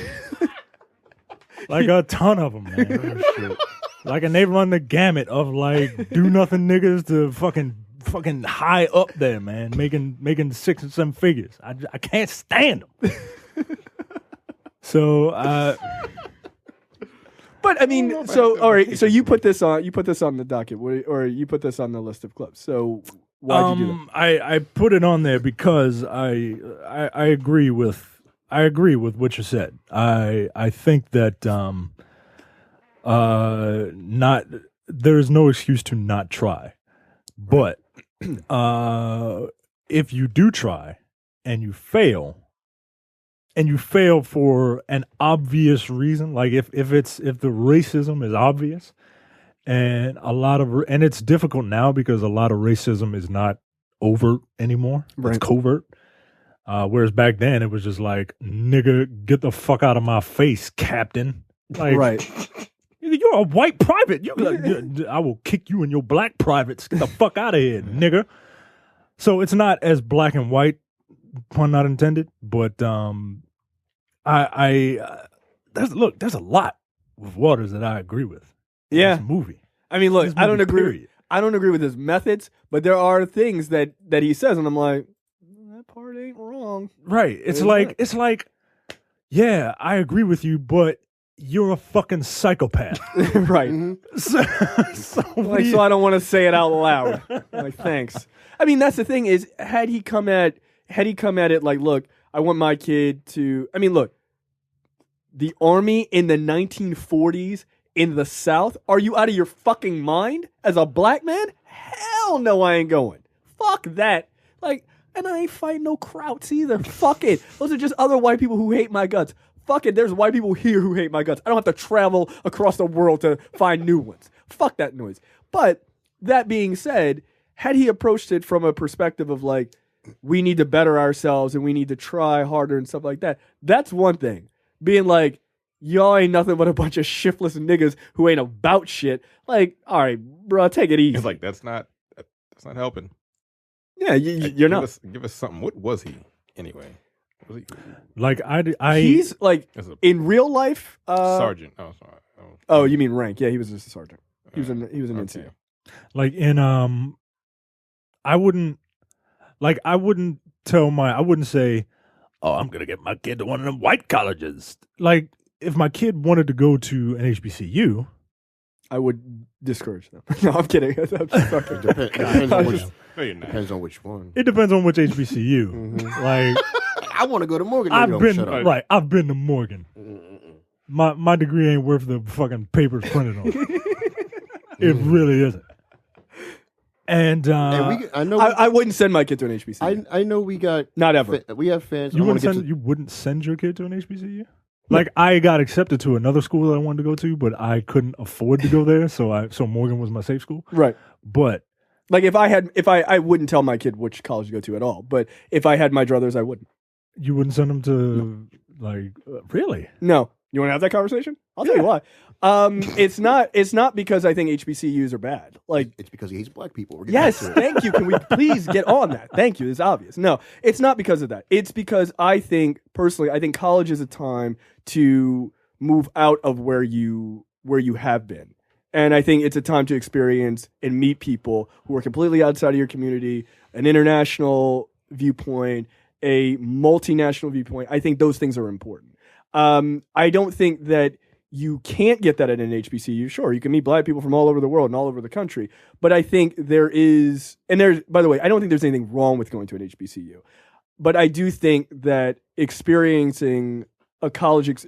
Like a ton of them, man. Shit. Like, and they run the gamut of like do nothing niggas to fucking high up there, man, making 6 and 7 figures. I can't stand them. So, but I mean, all right. So you put this on the docket, or you put this on the list of clips. So why'd you do that? I put it on there because I agree with what you said. I think that there is no excuse to not try, but if you do try and you fail. And you fail for an obvious reason, like if the racism is obvious, and and it's difficult now because a lot of racism is not overt anymore; Right. It's covert. Whereas back then it was just like, "Nigga, get the fuck out of my face, Captain!" Like, Right. You're a white private. I will kick you and your black privates. Get the fuck out of here, nigga. So it's not as black and white, pun not intended, but there's a lot with Waters that I agree with. Yeah. This movie. I mean, look, This I don't movie, agree. period. I don't agree with his methods, but there are things that he says, and I'm like, that part ain't wrong. Right. It's like, yeah, I agree with you, but you're a fucking psychopath. Right. So So I don't want to say it out loud. Like, thanks. I mean, that's the thing is, had he come at it like, look, I want my kid to. I mean, look, the army in the 1940s in the South. Are you out of your fucking mind as a black man? Hell no, I ain't going. Fuck that. Like, and I ain't fighting no Krauts either. Fuck it. Those are just other white people who hate my guts. Fuck it. There's white people here who hate my guts. I don't have to travel across the world to find new ones. Fuck that noise. But that being said, had he approached it from a perspective of like, we need to better ourselves and we need to try harder and stuff like that, that's one thing. Being like, y'all ain't nothing but a bunch of shiftless niggas who ain't about shit. Like, all right, bro, take it easy. It's like that's not helping. Yeah, you're not. Give us something. What was he anyway? Was he like He's like in real life. sergeant? Oh, sorry. Oh, you mean rank? Yeah, he was just a sergeant. He was an NCO. Like in I wouldn't I wouldn't say, oh, I'm gonna get my kid to one of them white colleges. Like if my kid wanted to go to an HBCU, I would discourage them. No, I'm kidding. I'm just fucking. Depends on which one. It depends on which HBCU. Like I want to go to Morgan. I've been to Morgan. My degree ain't worth the fucking papers printed on it. It really isn't. And I wouldn't send my kid to an HBCU. I know we got not ever. We have fans. You wouldn't send your kid to an HBCU? Like I got accepted to another school that I wanted to go to, but I couldn't afford to go there, so Morgan was my safe school. Right. But like I wouldn't tell my kid which college to go to at all. But if I had my druthers, I wouldn't. You wouldn't send them to really? No. You want to have that conversation? I'll tell you why. It's not because I think HBCUs are bad. Like it's because he hates black people. Yes, thank you. Can we please get on that? Thank you. It's obvious. No, it's not because of that. It's because I think college is a time to move out of where you have been. And I think it's a time to experience and meet people who are completely outside of your community, an international viewpoint, a multinational viewpoint. I think those things are important. I don't think that you can't get that at an HBCU. Sure, you can meet black people from all over the world and all over the country. But I think by the way, I don't think there's anything wrong with going to an HBCU. But I do think that experiencing college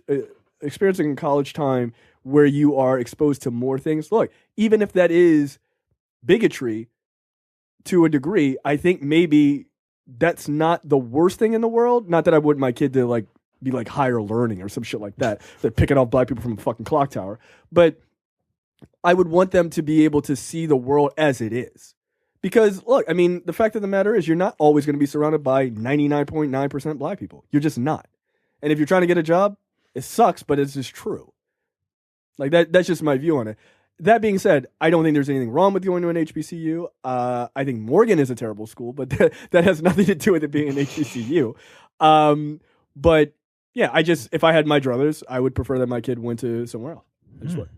time where you are exposed to more things. Look, even if that is bigotry to a degree, I think maybe that's not the worst thing in the world. Not that I want my kid to be higher learning or some shit like that. They're picking off black people from a fucking clock tower. But I would want them to be able to see the world as it is. Because, look, I mean, the fact of the matter is you're not always going to be surrounded by 99.9% black people. You're just not. And if you're trying to get a job, it sucks, but it's just true. Like, that's just my view on it. That being said, I don't think there's anything wrong with going to an HBCU. I think Morgan is a terrible school, but that has nothing to do with it being an HBCU. But yeah, if I had my druthers, I would prefer that my kid went to somewhere else. I just would.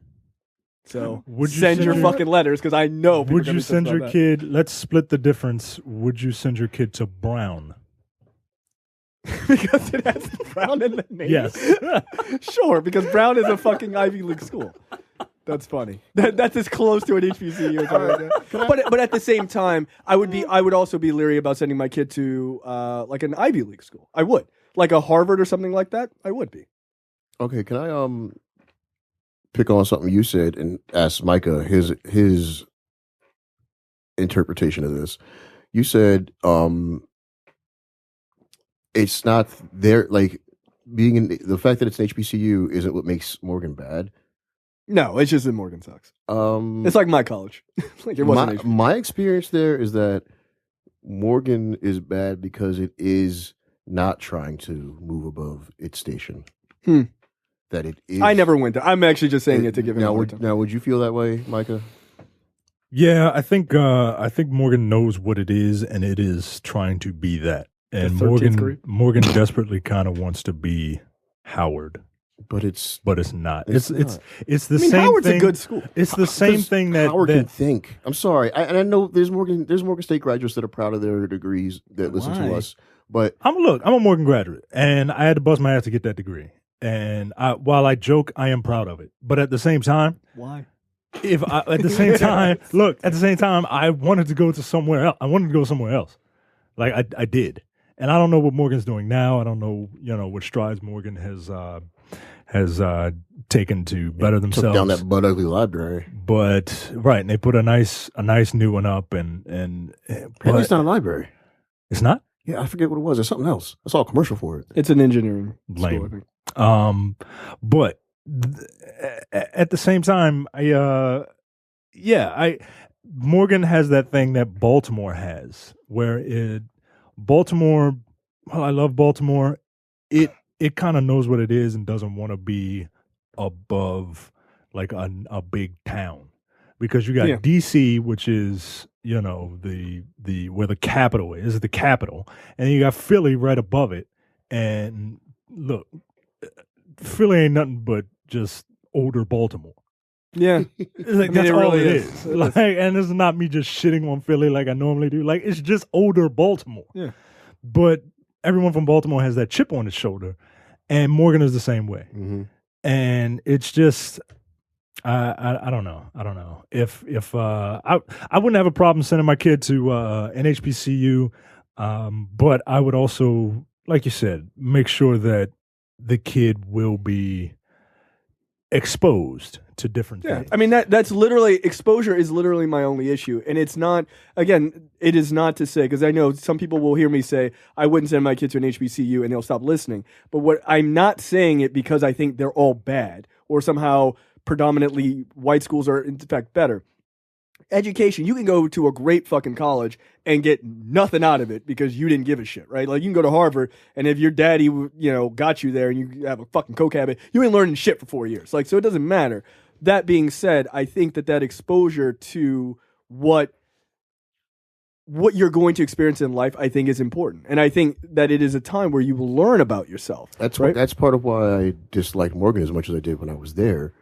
So send your fucking letters because I know. Would you send your kid? Let's split the difference. Would you send your kid to Brown? Because it has Brown in the name. Yes. Sure, because Brown is a fucking Ivy League school. That's funny. That's as close to an HBCU as I would. But at the same time, I would also be leery about sending my kid to like an Ivy League school. I would. Like a Harvard or something like that, I would be. Okay, can I pick on something you said and ask Micah his interpretation of this? You said it's not there, like being in the fact that it's an HBCU isn't what makes Morgan bad. No, it's just that Morgan sucks. It's like my college. Like it wasn't my experience there is that Morgan is bad because it is not trying to move above its station. That it is. I never went there. I'm actually just saying it to give him a hard time. Now, would you feel that way, Micah? Yeah, I think Morgan knows what it is, and it is trying to be that. And Morgan desperately kind of wants to be Howard, but it's not. It's the same Howard's thing. A good school. It's the same thing that Howard can think. I'm sorry, and I know there's Morgan State graduates that are proud of their degrees that listen to us. But I'm a Morgan graduate, and I had to bust my ass to get that degree. And while I joke, I am proud of it. But at the same time, why? At the same time, I wanted to go to somewhere else. I wanted to go somewhere else. Like I did. And I don't know what Morgan's doing now. I don't know, what strides Morgan has taken to better themselves. Took down that butt ugly library. But right, and they put a nice new one up, and it's not a library. It's not? Yeah, I forget what it was. It's something else. I saw a commercial for it. It's an engineering Lame. school, I think. But at the same time, Morgan has that thing that Baltimore has, where Baltimore, well, I love Baltimore. It kind of knows what it is and doesn't want to be above like a big town, because you got DC, which is the where the capital is the capital, and then you got Philly right above it. And look, Philly ain't nothing but just older Baltimore. Yeah, that's all it is. Like, and this is not me just shitting on Philly like I normally do. Like, it's just older Baltimore. Yeah. but everyone from Baltimore has that chip on its shoulder, and Morgan is the same way. Mm-hmm. And it's just, I don't know. I don't know if I wouldn't have a problem sending my kid to an HBCU, but I would also, like you said, make sure that the kid will be exposed to different things. I mean that's literally exposure is literally my only issue, and it's not. Again, it is not to say, because I know some people will hear me say I wouldn't send my kid to an HBCU and they'll stop listening. But what I'm not saying it because I think they're all bad or somehow predominantly white schools are in fact better. Education, you can go to a great fucking college and get nothing out of it because you didn't give a shit, right? Like you can go to Harvard, and if your daddy, got you there and you have a fucking coke habit, you ain't learning shit for 4 years. Like, so it doesn't matter. That being said, I think that exposure to what you're going to experience in life, I think is important. And I think that it is a time where you will learn about yourself. That's right. That's part of why I disliked Morgan as much as I did when I was there.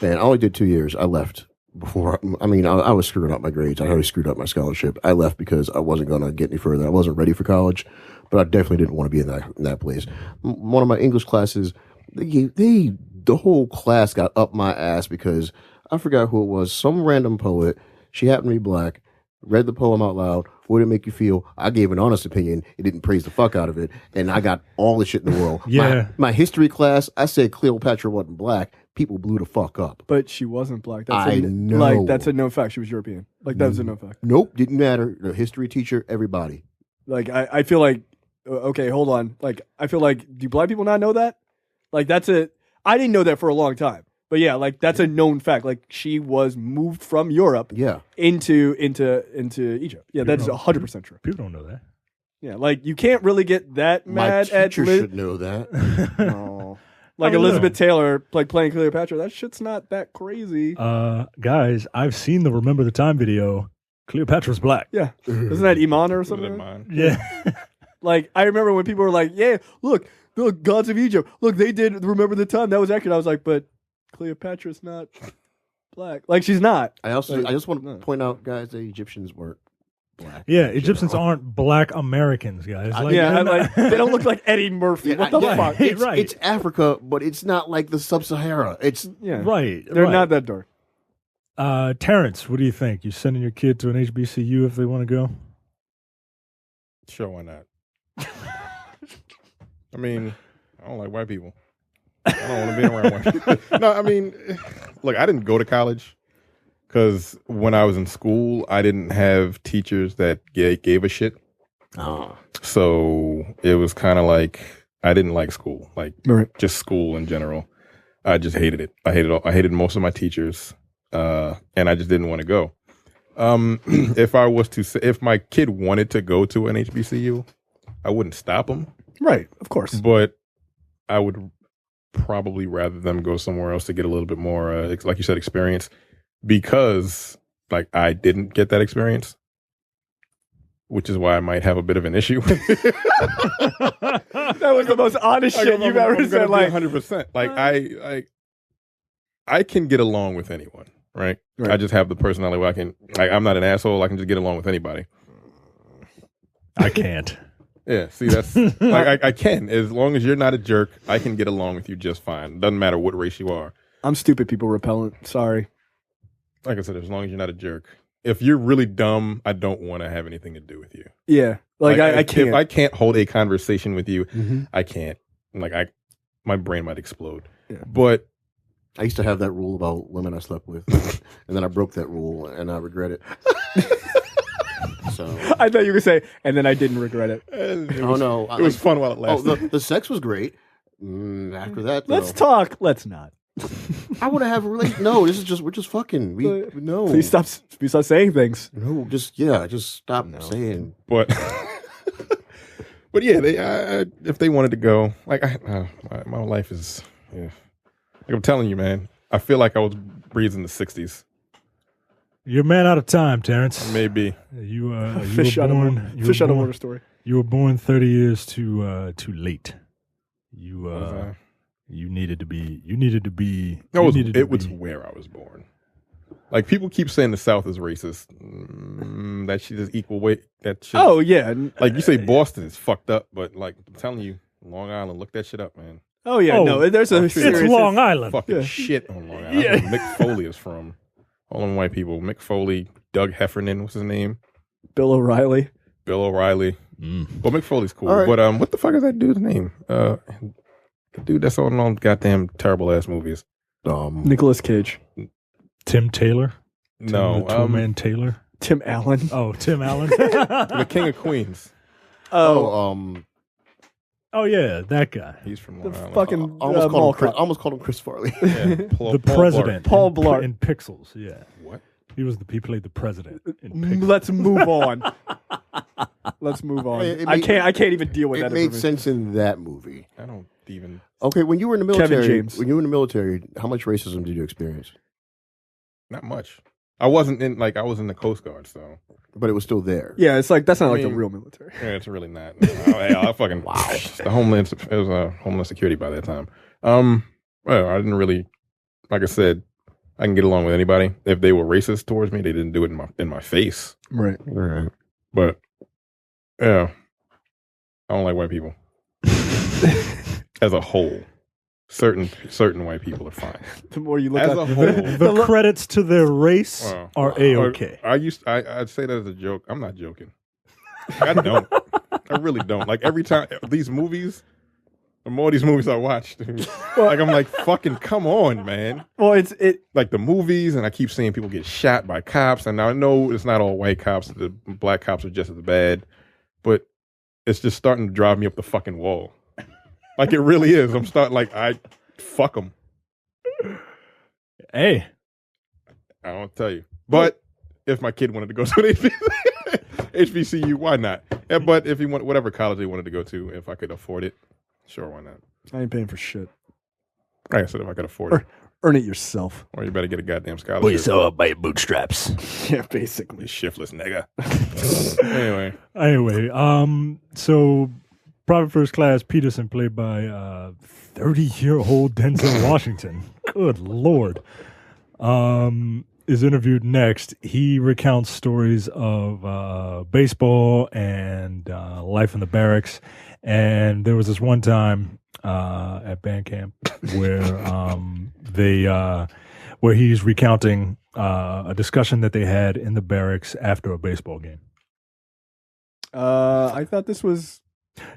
And I only did 2 years. I left before. I was screwing up my grades. I already screwed up my scholarship. I left because I wasn't going to get any further. I wasn't ready for college, but I definitely didn't want to be in that place. One of my English classes, the whole class got up my ass because I forgot who it was. Some random poet. She happened to be black. Read the poem out loud. What did it make you feel? I gave an honest opinion. It didn't praise the fuck out of it. And I got all the shit in the world. Yeah. My history class, I said Cleopatra wasn't black. People blew the fuck up. But she wasn't black. I know. Like, that's a known fact. She was European. Like, that was a known fact. Nope. Didn't matter. The history teacher, everybody. Like, I feel like, okay, hold on. Like, I feel like, do black people not know that? Like, I didn't know that for a long time. But yeah, like that's a known fact. Like she was moved from Europe, into Egypt. Yeah, that is 100% true. People don't know that. Yeah, like you can't really get that mad My at. teacher should know that. No. Like Elizabeth Taylor, like playing Cleopatra. That shit's not that crazy. Guys, I've seen the Remember the Time video. Cleopatra's black. Yeah, isn't that Iman or something? Yeah. Like I remember when people were like, "Yeah, look, the gods of Egypt. Look, they did Remember the Time. That was accurate." I was like, but Cleopatra's not black. Like she's not. I just want to point out, guys, the Egyptians weren't black. Yeah, Egyptians aren't black Americans, guys. They don't look like Eddie Murphy. What the fuck? It's Africa, but it's not like the Sub-Sahara. It's right. They're not that dark. Terrence, what do you think? You sending your kid to an HBCU if they want to go? Sure, why not? I mean, I don't like white people. I don't want to be around white people. No, I mean, look, I didn't go to college because when I was in school, I didn't have teachers that gave a shit. Oh. So it was kind of like I didn't like school, like just school in general. I just hated it. I hated most of my teachers, and I just didn't want to go. If my kid wanted to go to an HBCU, I wouldn't stop him. Right, of course. But I would probably rather them go somewhere else to get a little bit more, like you said, experience, because like I didn't get that experience, which is why I might have a bit of an issue. That was the most honest shit you've ever said. Like 100%. Like I can get along with anyone, right? I just have the personality where I can. Like I'm not an asshole. I can just get along with anybody. I can't. Yeah, see, that's like I can. As long as you're not a jerk, I can get along with you just fine. Doesn't matter what race you are. I'm stupid people repellent. Sorry. Like I said, as long as you're not a jerk. If you're really dumb, I don't want to have anything to do with you. Yeah, like I can't. If I can't hold a conversation with you, I can't. Like my brain might explode. Yeah. But I used to have that rule about women I slept with, and then I broke that rule, and I regret it. So I thought you were going to say, and then I didn't regret it. It was fun while it lasted. The sex was great. After that, let's talk. Let's not. I would have no. We're just fucking. No. Please stop saying things. No, just stop saying. But yeah, if they wanted to go, like my life is. Yeah. Like I'm telling you, man. I feel like I was breathing the '60s. You're a man out of time, Terrence. Maybe you fish out of water story. You were born 30 years too late. You needed to be. It was where I was born. Like people keep saying the South is racist. That shit is equal weight. That shit. Oh yeah. Like you say Boston is fucked up, but like I'm telling you, Long Island, look that shit up, man. Oh yeah. No, there's a serious. It's Long Island. Fucking shit on Long Island. That's where Mick Foley is from. All them white people. Mick Foley, Doug Heffernan, what's his name? Bill O'Reilly. Well, Mick Foley's cool, All right. but what the fuck is that dude's name? The dude that's on all goddamn terrible ass movies. Nicolas Cage. Tim Taylor. No, Two-Man Taylor. Tim Allen. Oh, Tim Allen. The King of Queens. Oh yeah, that guy. He's from The Long Island. fucking almost called him Chris Farley. Yeah, The president. Paul Blart. In Pixels. Yeah. What? He played the president in Pixels. Let's move on. Let's move on. I can't even deal with It that. made information. sense in that movie. I don't even. Okay, when you were in the Kevin military, James. how much racism did you experience? Not much. I wasn't in I was in the Coast Guard, so. But it was still there. Yeah, it's like that's not I like the mean, real military. Yeah, it's really not. I fucking The Homeland. It was Homeland Security by that time. Well, I didn't really. Like I said, I can get along with anybody. If they were racist towards me, they didn't do it in my face. Right. Right. But yeah, I don't like white people as a whole. Certain white people are fine. The more you look as at a whole, The credits to their race are A-okay. I'd say that as a joke. I'm not joking. I don't. I really don't. Like every time these movies, the more of these movies I watch, dude, like I'm like, fucking come on, man. Well, it's like the movies, and I keep seeing people get shot by cops, and I know it's not all white cops. The black cops are just as bad, but it's just starting to drive me up the fucking wall. Like it really is. I'm starting fuck them. Hey, I don't tell you. But if my kid wanted to go to an HBCU, why not? Yeah, but if he wanted whatever college he wanted to go to, if I could afford it, sure, why not? I ain't paying for shit. Like I said, if I could afford it, earn it yourself. or you better get a goddamn scholarship. Pull yourself up by your bootstraps. Yeah, basically. You shiftless nigga. Anyway, so Private First Class Peterson, played by 30-year-old Denzel Washington. Good Lord. Is interviewed next. He recounts stories of baseball and life in the barracks. And there was this one time at band camp where where he's recounting a discussion that they had in the barracks after a baseball game. I thought this was.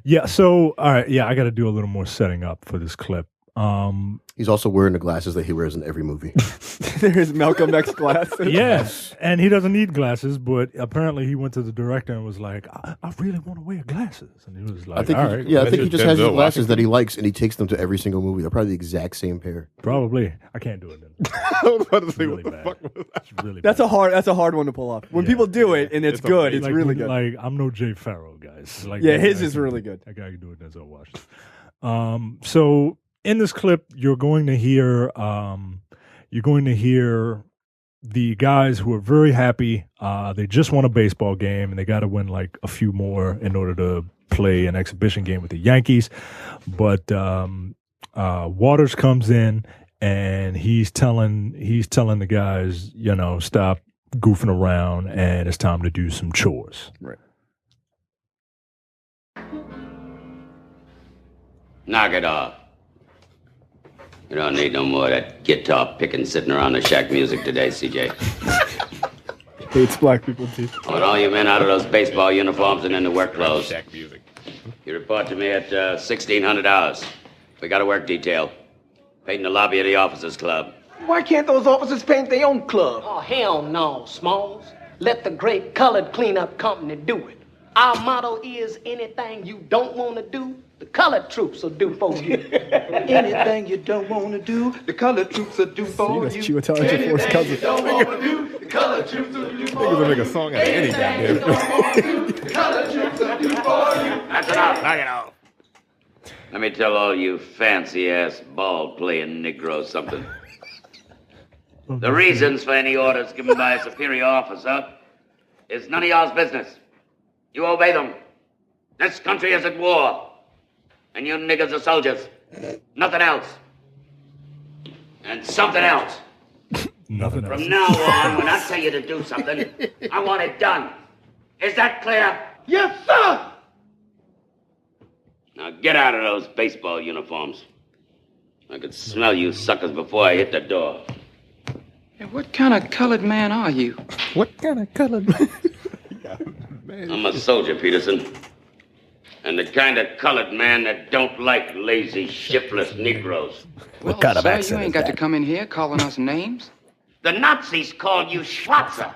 Yeah, so all right, I got to do a little more setting up for this clip. He's also wearing the glasses that he wears in every movie. There's Malcolm X glasses. Yes, and he doesn't need glasses, but apparently he went to the director and was like, I really want to wear glasses. And he was like, I think all right. I think he just has his glasses that he likes, and he takes them to every single movie. They're probably the exact same pair. Probably. I can't do it then. I was about to say, really what the bad. fuck was that? It's really That's bad. a hard one to pull off. When people do it and it's good, it's Like, really good. Like, I'm no Jay Farrow, guys. Like, Yeah, that his guy is can- really good. That guy can do it Denzel Washington. So in this clip, you're going to hear the guys who are very happy. They just won a baseball game and they got to win like a few more in order to play an exhibition game with the Yankees. But Waters comes in and he's telling the guys, stop goofing around and it's time to do some chores. Right. Knock it off. You don't need no more of that guitar picking sitting around the shack music today, CJ. Hates black people too. I want all you men out of those baseball uniforms and into work clothes. Shack music. You report to me at $1,600. We got a work detail. Paid in the lobby of the officers' club. Why can't those officers paint their own club? Oh, hell no, Smalls. Let the great colored cleanup company do it. Our motto is anything you don't want to do, the colored troops will do for you. Anything you don't want to do, the colored troops will do for That's you. Chiwetel Ejiofor's cousin. You don't want to do, the colored troops will do for Niggas will you. make a song out of any goddamn. The colored troops will do for you. That's enough. Knock it off. Let me tell all you fancy-ass ball-playing Negroes something. The reasons for any orders given by a superior officer is none of y'all's business. You obey them. This country is at war. And you niggas are soldiers. Nothing else. And something else. Nothing else. From now on, when I tell you to do something, I want it done. Is that clear? Yes, sir! Now get out of those baseball uniforms. I could smell you suckers before I hit the door. Hey, what kind of colored man are you? What kind of colored man? I'm a soldier, Peterson. And the kind of colored man that don't like lazy, shiftless Negroes. What kind of accent you ain't got to come in here calling us names. The Nazis called you Schwarzer.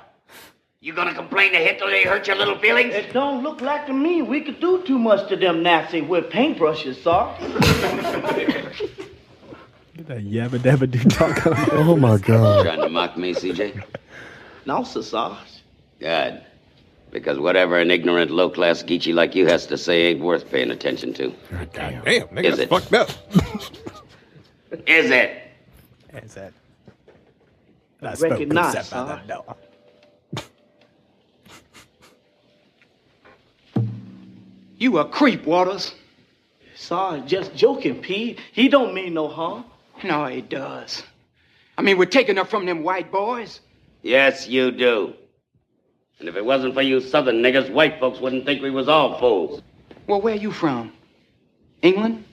You gonna complain to Hitler they hurt your little feelings? It don't look like to me we could do too much to them Nazis with paintbrushes, sir. Get that yabba dabba do talk on. Oh my God. Trying to mock me, CJ? No, sir, Sarge. Good. Because whatever an ignorant, low-class geechee like you has to say ain't worth paying attention to. God damn, nigga, Is that's it? fucked up. Is it? Is that? I recognize, Sarge. You a creep, Waters. Sarge, just joking, Pete. He don't mean no harm. No, he does. I mean, we're taking her from them white boys. Yes, you do. And if it wasn't for you southern niggas, white folks wouldn't think we was all fools. Well, where you from? England?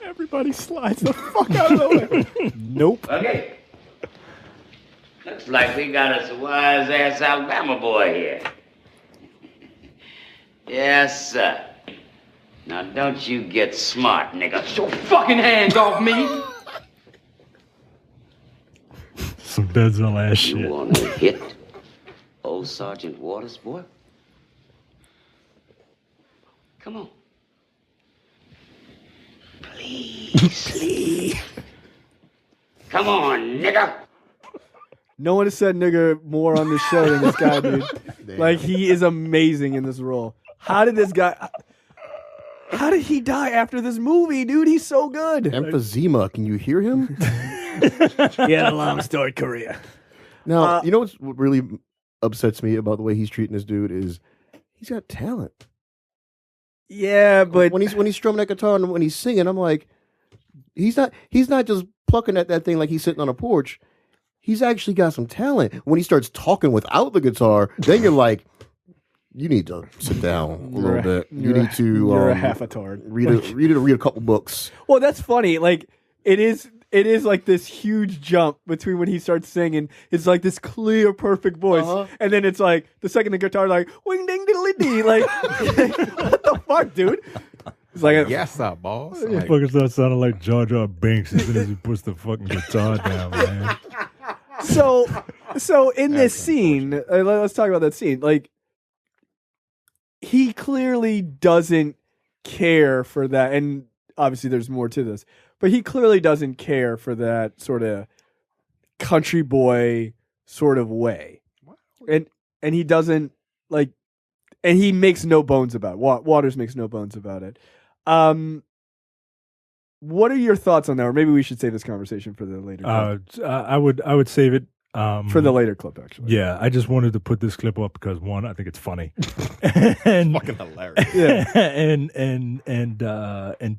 Everybody slides the fuck out of the way. Nope. Okay. Looks like we got us a wise-ass Alabama boy here. Yes, sir. Now, don't you get smart, nigga. Your fucking hands off me! Some Denzel ass You shit. wanna hit old Sergeant Waters, boy? Come on. Please. Come on, nigga. No one has said nigger more on this show than this guy, dude. Like, he is amazing in this role. How did he die after this movie, dude? He's so good. Emphysema. Can you hear him? He had a long storied career. Now, you know what really upsets me about the way he's treating this dude is he's got talent. Yeah, but when he's strumming that guitar and when he's singing, I'm like, he's not just plucking at that thing like he's sitting on a porch. He's actually got some talent. When he starts talking without the guitar, then you're like, you need to sit down a little bit. You need to you're a half a tard. read a couple books. Well, that's funny. Like, it is like this huge jump between when he starts singing. It's like this clear, perfect voice, and then it's like the second the guitar, like wing ding diddly dee. Like, what the fuck, dude? It's like, yes, sir, boss. It fucking starts sounding like Jar Jar Binks as soon as he puts the fucking guitar down, man. So in this scene, let's talk about that scene. Like, he clearly doesn't care for that, and obviously there's more to this, but he clearly doesn't care for that sort of country boy sort of way, and he doesn't like, and he makes no bones about it. Waters makes no bones about it. What are your thoughts on that? Or maybe we should save this conversation for the later clip. I would save it for the later clip, actually. Yeah, I just wanted to put this clip up because one, I think it's funny, and fucking hilarious. Yeah, and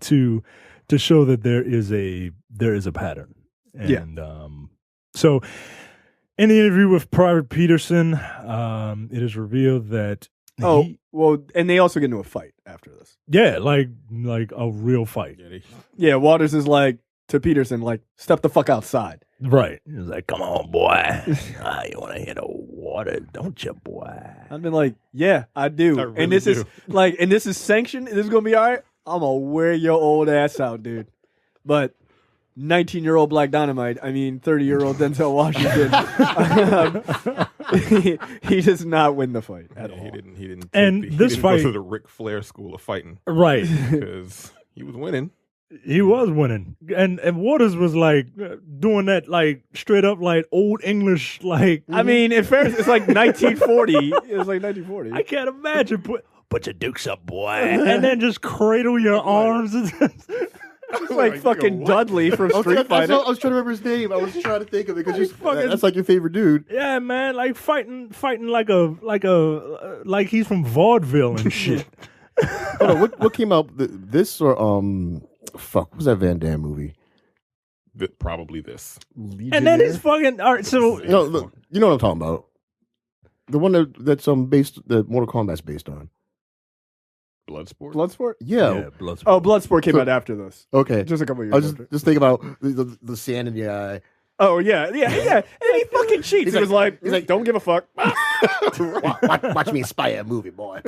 two, to show that there is a pattern. And so in the interview with Private Peterson, it is revealed that and they also get into a fight after this. Yeah, like a real fight. Yeah, Waters is like to Peterson, like, step the fuck outside. Right. He's like, come on, boy. You want to hit a water, don't you, boy? I've been like, yeah, I do. really and this do. is like, and this is sanctioned. This is gonna be all right. I'm gonna wear your old ass out, dude. But 19-year-old Black Dynamite, 30-year-old Denzel Washington, he does not win the fight at all. He didn't. And this didn't fight- go to the Ric Flair school of fighting, Right. Because he was winning. He was winning, and Waters was like doing that like straight up like old English like. In fairness, it's like 1940. It was like 1940. I can't imagine put your dukes up, boy, and then just cradle your arms. It's like fucking Dudley from Street Fighter. I was trying to remember his name. I was trying to think of it because that's like your favorite dude. Yeah, man, like fighting like he's from vaudeville and shit. Hold on, what came out? This or what was that Van Damme movie? probably this. And then he's fucking. All right, so You know what I'm talking about? The one that's based that Mortal Kombat's based on. Bloodsport? Bloodsport? Yeah. Bloodsport. Oh, Bloodsport came out after this. Okay. Just a couple years I was after. just think about the sand in the eye. Oh, yeah. And then he fucking cheats. He was like, don't give a fuck. Watch me inspire a movie, boy.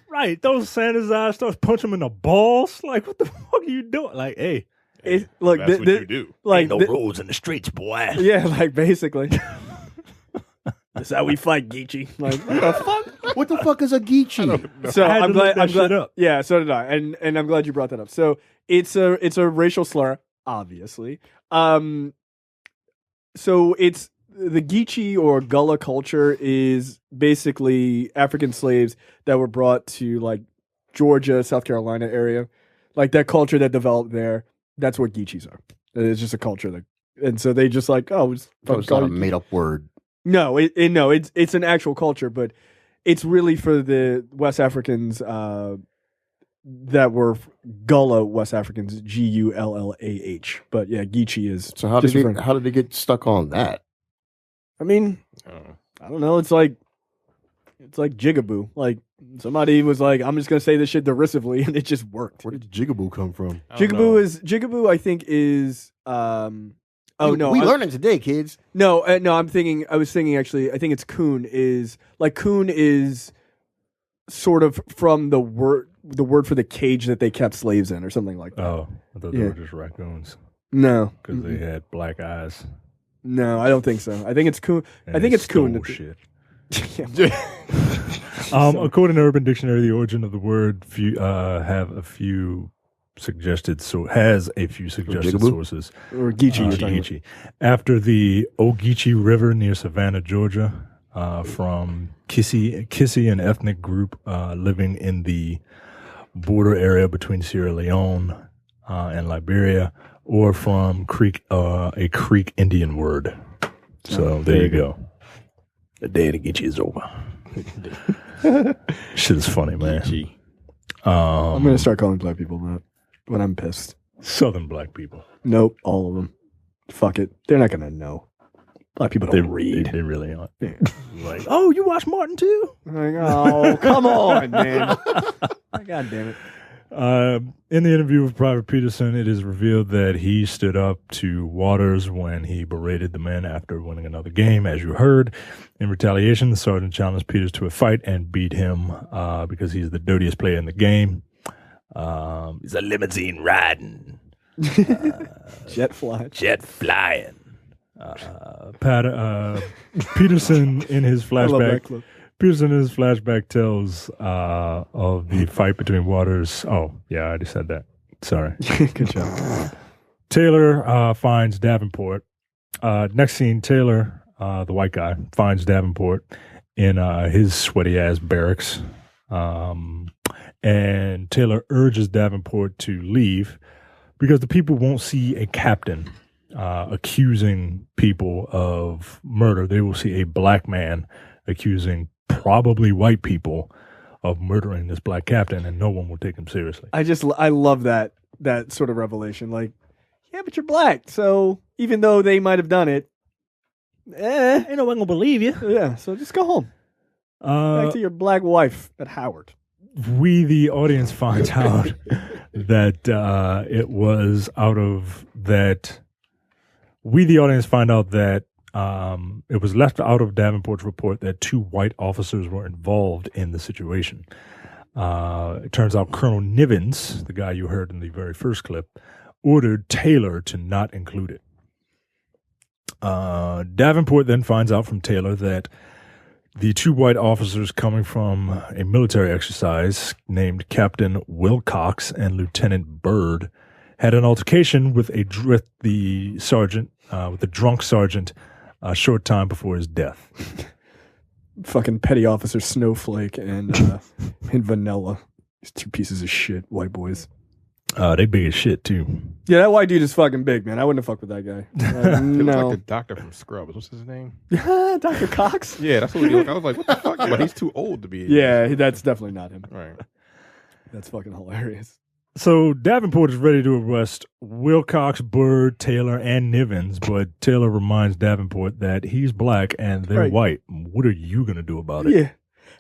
Right, those sand in his eyes, starts punching him in the balls. Like, what the fuck are you doing? Like, hey, look, that's what you do. Like, Ain't no rules in the streets, boy. Yeah, like basically. That's how we fight, Geechee. Like, what the fuck? What the fuck is a Geechee? So I had I'm to look glad. that I'm glad. shit up. Yeah, so did I, and I'm glad you brought that up. So it's a racial slur, obviously. So it's the Geechee or Gullah culture is basically African slaves that were brought to like Georgia, South Carolina area, like that culture that developed there. That's what Geechees are. It's just a culture that, and so they just like, oh, It's not a made up word. No, it's an actual culture, but it's really for the West Africans that were Gullah West Africans, Gullah. But yeah, Geechee is. So how did they get stuck on that? I mean, I don't know. It's like Jigaboo. Like somebody was like, "I'm just gonna say this shit derisively," and it just worked. Where did Jigaboo come from? Jigaboo. I think is. Oh no, we learning today, kids. No. I was thinking actually. I think it's coon is sort of from the word for the cage that they kept slaves in, or something like that. Oh, I thought they were just raccoons. No, because they had black eyes. No, I don't think so. I think it's coon. I think it's coon. Shit. According to Urban Dictionary, the origin of the word has a few suggested sources. Or Geechee. After the Ogeechee River near Savannah, Georgia, from Kissy, an ethnic group living in the border area between Sierra Leone and Liberia, or from a Creek Indian word. So there you go. The day to get you is over. Shit is funny, man. I'm gonna start calling black people that when I'm pissed. Southern black people. Nope, all of them. Fuck it. They're not gonna know. Black people don't read. They really aren't. Like, oh, you watch Martin too? Like, oh, come on, man. God damn it. In the interview with Private Peterson, it is revealed that he stood up to Waters when he berated the men after winning another game, as you heard. In retaliation, the sergeant challenged Peters to a fight and beat him because he's the dirtiest player in the game. He's a limousine riding. Jet flying. Peterson in his flashback tells of the fight between Waters. Oh, yeah, I already said that. Sorry. Good job. Taylor finds Davenport. Next scene, Taylor, the white guy, finds Davenport in his sweaty ass barracks. And Taylor urges Davenport to leave because the people won't see a captain accusing people of murder. They will see a black man accusing probably white people of murdering this black captain, and no one will take him seriously. I love that sort of revelation. Like, yeah, but you're black, so even though they might have done it, ain't no one gonna believe you. Yeah, so just go home. Back to your black wife at Howard. We, the audience, find out that it was out of that. We, the audience, find out that it was left out of Davenport's report that 2 white officers were involved in the situation. It turns out Colonel Nivens, the guy you heard in the very first clip, ordered Taylor to not include it. Davenport then finds out from Taylor that the 2 white officers coming from a military exercise named Captain Wilcox and Lieutenant Byrd had an altercation with the drunk sergeant a short time before his death. Fucking petty officer Snowflake and Vanilla. These 2 pieces of shit, white boys. They big as shit too. Yeah, that white dude is fucking big, man. I wouldn't have fucked with that guy. He looks no. like the doctor from Scrubs. What's his name? Dr. Cox? Yeah, that's what he looked. I was like, what the fuck? But he's too old to be. Yeah, that's definitely not him. Right. That's fucking hilarious. So Davenport is ready to arrest Wilcox, Bird, Taylor, and Nivens, but Taylor reminds Davenport that he's black and they're Right. white. What are you going to do about it? Yeah.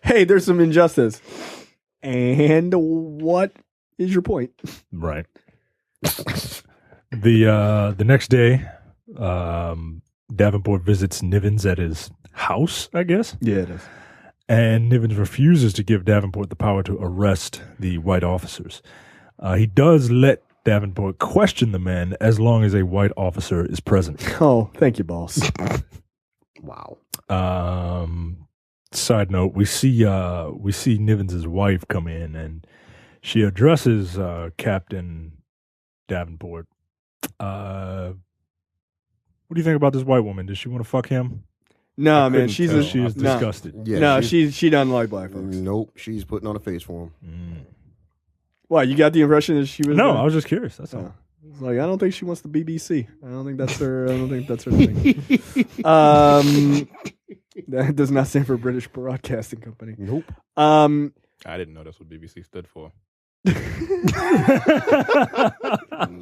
Hey, there's some injustice. And what is your point? Right. The next day, Davenport visits Nivens at his house, I guess. Yeah, it is. And Nivens refuses to give Davenport the power to arrest the white officers. He does let Davenport question the men as long as a white officer is present. Oh, thank you, boss. Wow. Side note: we see Nivens' wife come in, and she addresses Captain Davenport. What do you think about this white woman? Does she want to fuck him? No, man, She is disgusted. Yeah, no, she doesn't like black folks. Nope, she's putting on a face for him. Why, you got the impression that she was? No, I was just curious. That's all. It's like, I don't think she wants the BBC. I don't think that's her thing. That does not stand for British Broadcasting Company. Nope. I didn't know that's what BBC stood for.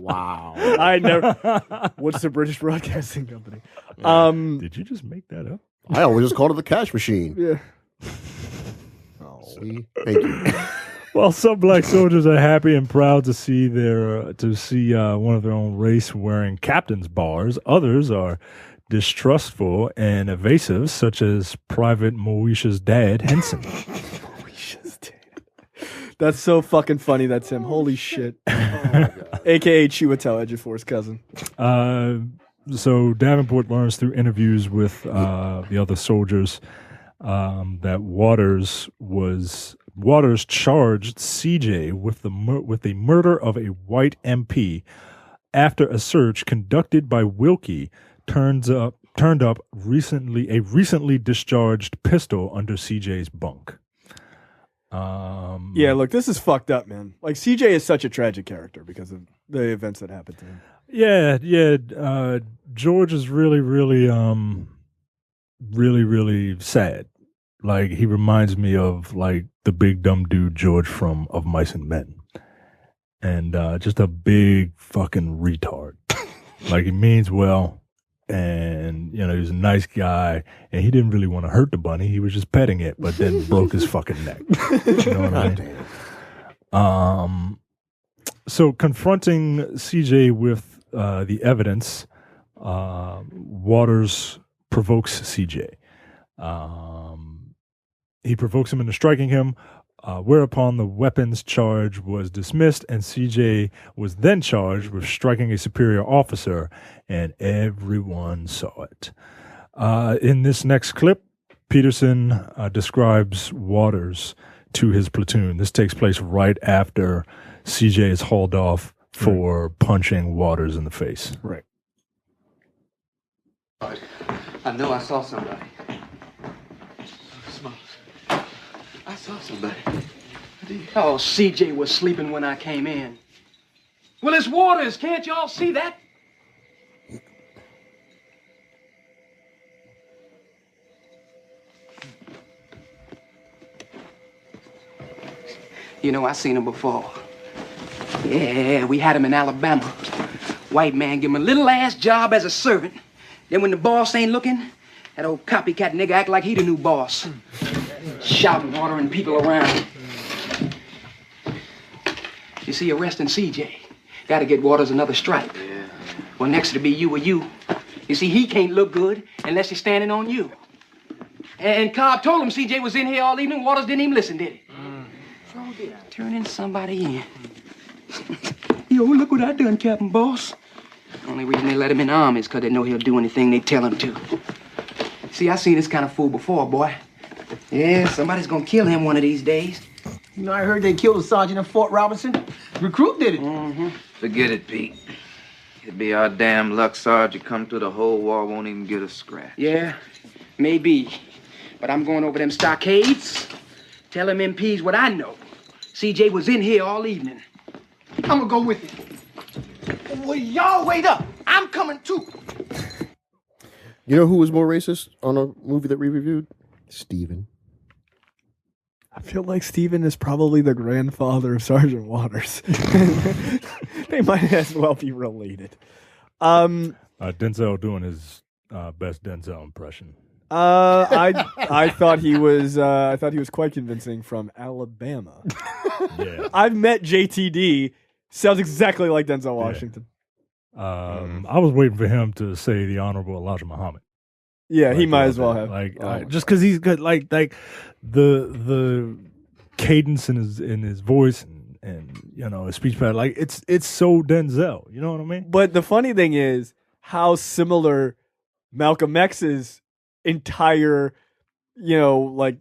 Wow. I never. What's the British Broadcasting Company? Did you just make that up? I always just called it the cash machine. Yeah. See? Thank you. Well, some black soldiers are happy and proud to see one of their own race wearing captain's bars. Others are distrustful and evasive, such as Private Moesha's dad, Henson. Moesha's dad. That's so fucking funny. That's him. Holy shit. AKA Chiwetel Ejiofor's cousin. So Davenport learns through interviews with the other soldiers that Waters charged CJ with the murder of a white MP after a search conducted by Wilkie turned up recently discharged pistol under CJ's bunk. Yeah, look, this is fucked up, man. Like, CJ is such a tragic character because of the events that happened to him. Yeah. George is really, really sad. Like, he reminds me of like the big dumb dude George from Of Mice and Men, and just a big fucking retard. Like, he means well, and he's a nice guy, and he didn't really want to hurt the bunny. He was just petting it, but then broke his fucking neck. You know what I mean? So confronting CJ with the evidence, Waters provokes CJ. He provokes him into striking him, whereupon the weapons charge was dismissed, and CJ was then charged with striking a superior officer, and everyone saw it. In this next clip, Peterson describes Waters to his platoon. This takes place right after CJ is hauled off for punching Waters in the face. Right. I know I saw somebody. I saw somebody. Oh, CJ was sleeping when I came in. Well, it's Waters. Can't y'all see that? You know, I seen him before. Yeah, we had him in Alabama. White man give him a little ass job as a servant. Then when the boss ain't looking, that old copycat nigga act like he the new boss. Shouting, ordering people around. You see, arresting CJ. Gotta get Waters another stripe. Yeah. Well, next it'll be you or you. You see, he can't look good unless he's standing on you. And Cobb told him CJ was in here all evening. Waters didn't even listen, did he? Turning somebody in. Yo, look what I done, Captain Boss. The only reason they let him in the army is because they know he'll do anything they tell him to. See, I seen this kind of fool before, boy. Yeah, somebody's gonna kill him one of these days. You know, I heard they killed a sergeant in Fort Robinson. Recruit did it. Mm-hmm. Forget it, Pete. It'd be our damn luck, Sarge. You come through the whole war, won't even get a scratch. Yeah, maybe. But I'm going over them stockades. Tell them MPs what I know. CJ was in here all evening. I'm gonna go with you. Well, y'all wait up. I'm coming too. You know who was more racist on a movie that we reviewed? Steven. I feel like Steven is probably the grandfather of Sergeant Waters. They might as well be related. Denzel doing his best Denzel impression. I thought he was quite convincing from Alabama. Yeah. I've met JTD. Sounds exactly like Denzel Washington. I was waiting for him to say the Honorable Elijah Muhammad. Yeah, he might as well have. Just because he's good, like the cadence in his voice and you know his speech pattern, like it's so Denzel. You know what I mean? But the funny thing is how similar Malcolm X's entire, way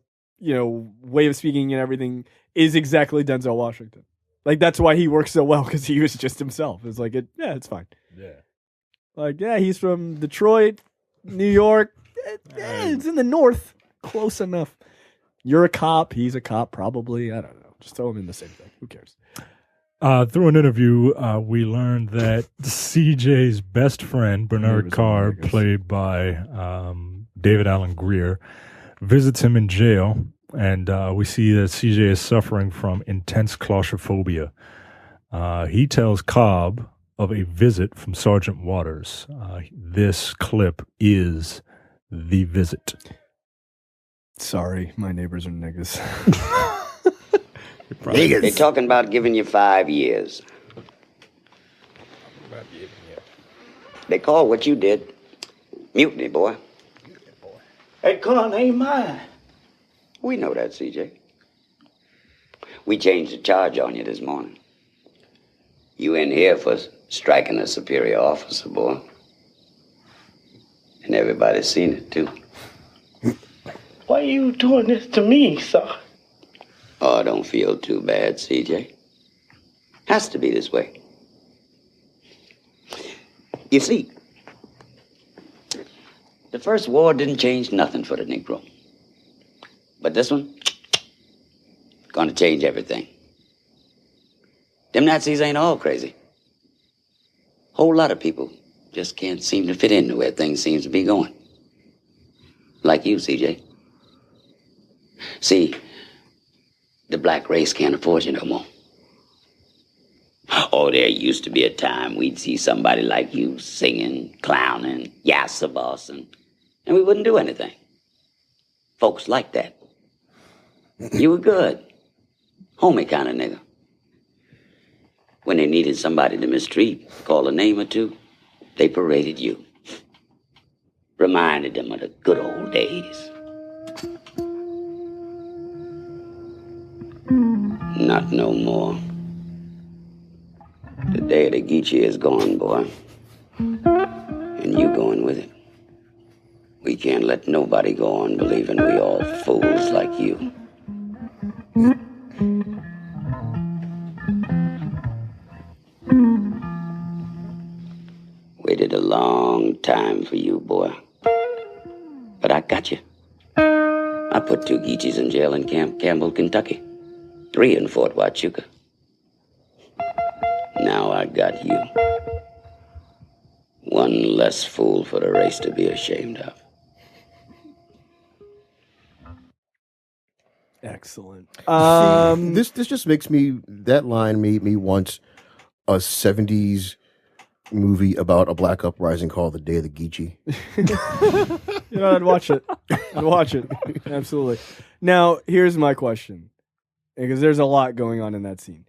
of speaking and everything is exactly Denzel Washington. Like that's why he works so well because he was just himself. It's like it's fine. Yeah. He's from Detroit, New York. It's in the north. Close enough. You're a cop. He's a cop, probably. I don't know. Just throw him in the same thing. Who cares? Through an interview, we learned that CJ's best friend, Bernard Carr, played by David Allen Greer, visits him in jail, and we see that CJ is suffering from intense claustrophobia. He tells Cobb of a visit from Sergeant Waters. This clip is the visit. Sorry, my neighbors are niggas. They're talking about giving you 5 years. They call what you did mutiny, boy. That gun ain't mine. We know that, CJ. We changed the charge on you this morning. You in here for striking a superior officer, boy. And everybody's seen it, too. Why are you doing this to me, sir? Oh, don't feel too bad, CJ. Has to be this way. You see, the first war didn't change nothing for the Negro. But this one, gonna change everything. Them Nazis ain't all crazy. Whole lot of people just can't seem to fit into where things seems to be going. Like you, CJ. See, the black race can't afford you no more. Oh, there used to be a time we'd see somebody like you singing, clowning, yassa bossing, and we wouldn't do anything. Folks like that. You were good. Homie kind of nigga. When they needed somebody to mistreat, call a name or two, they paraded you. Reminded them of the good old days. Not no more. The day of the Geechee is gone, boy. And you going with it. We can't let nobody go on believing we all fools like you. Waited a long time for you, boy. But I got you. I put 2 Geechees in jail in Camp Campbell, Kentucky. 3 in Fort Huachuca. Now I got you. One less fool for the race to be ashamed of. Excellent. This just makes that line made me want a 70s movie about a black uprising called The Day of the Geechee. I'd watch it. Absolutely. Now, here's my question. Because there's a lot going on in that scene.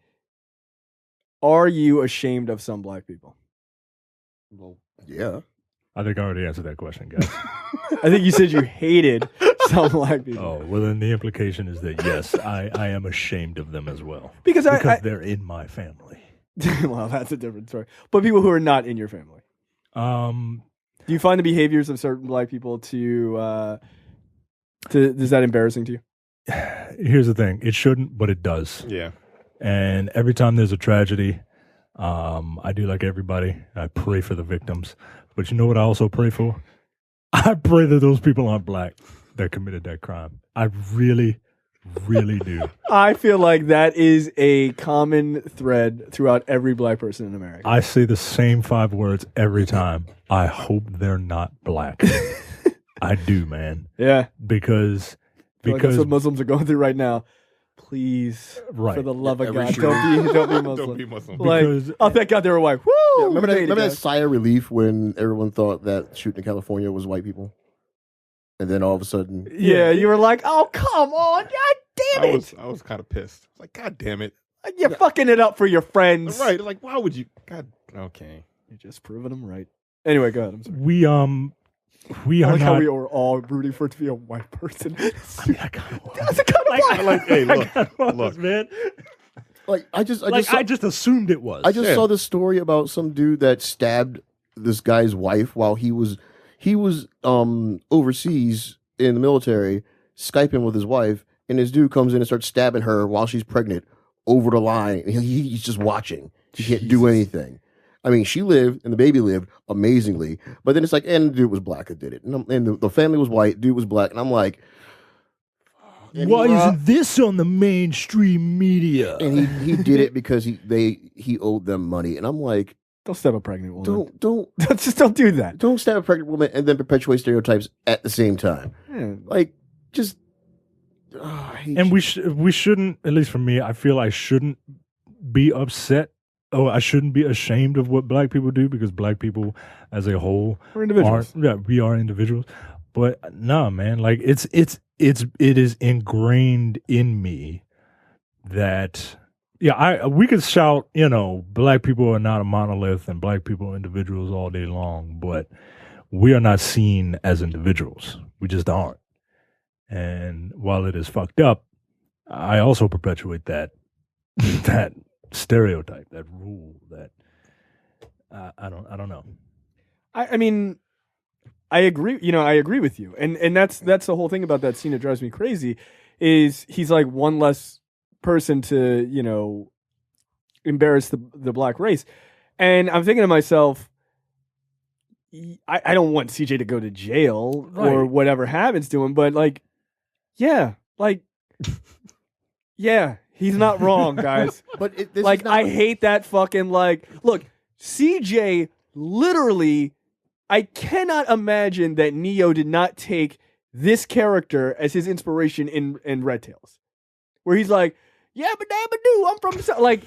Are you ashamed of some black people? Well, yeah. I think I already answered that question, guys. I think you said you hated some black people. Oh, well, then the implication is that, yes, I am ashamed of them as well. Because they're in my family. Well, that's a different story. But people who are not in your family. Do you find the behaviors of certain black people is that embarrassing to you? Here's the thing. It shouldn't, but it does. Yeah. And every time there's a tragedy, I do like everybody. I pray for the victims. But you know what I also pray for? I pray that those people aren't black that committed that crime. I really, really do. I feel like that is a common thread throughout every black person in America. I say the same 5 words every time. I hope they're not black. I do, man. Yeah. Because that's what Muslims are going through right now. Please, Right. for the love of Every God, shooting. don't be Muslim. Don't be Muslim. Like, Because- oh, thank God they were white. Woo! Yeah, remember we made it, that guys. sigh of relief when everyone thought that shooting in California was white people, and then all of a sudden, Yeah, you were like, oh, come on. God damn it. I was kind of pissed. I was like, God damn it. You're fucking it up for your friends. Right. Like, why would you? God. Okay. You're just proving them right. Anyway, go ahead. I'm sorry. We I are like not. how we were all rooting for it to be a white person. I mean, I kind of That's a kind of white. Like, hey, look. man. like I just assumed it was. I just saw this story about some dude that stabbed this guy's wife while he was overseas in the military, Skyping with his wife, and this dude comes in and starts stabbing her while she's pregnant over the line. He's just watching. He can't do anything. I mean, she lived and the baby lived amazingly, but then it's like, and the dude was black that did it, and the family was white, dude was black, and I'm like, why isn't this on the mainstream media? And he did it because he owed them money, and I'm like, don't stab a pregnant woman. Don't just don't do that. Don't stab a pregnant woman and then perpetuate stereotypes at the same time. Yeah. Like, just. And we shouldn't, at least for me, I feel I shouldn't be upset. Oh, I shouldn't be ashamed of what black people do because black people as a whole we're individuals. We are individuals. But nah, man, like it is ingrained in me that we could shout, black people are not a monolith and black people are individuals all day long, but we are not seen as individuals. We just aren't. And while it is fucked up, I also perpetuate that stereotype, that rule, that I don't know. I mean, I agree. I agree with you, and that's the whole thing about that scene that drives me crazy. Is he's like one less person to embarrass the black race, and I'm thinking to myself, I don't want CJ to go to jail or whatever happens to him, but like, yeah, he's not wrong, guys. But I hate that fucking look, CJ literally. I cannot imagine that Neo did not take this character as his inspiration in Red Tails, where he's like, "Yabba dabba doo, I'm from the South." Like,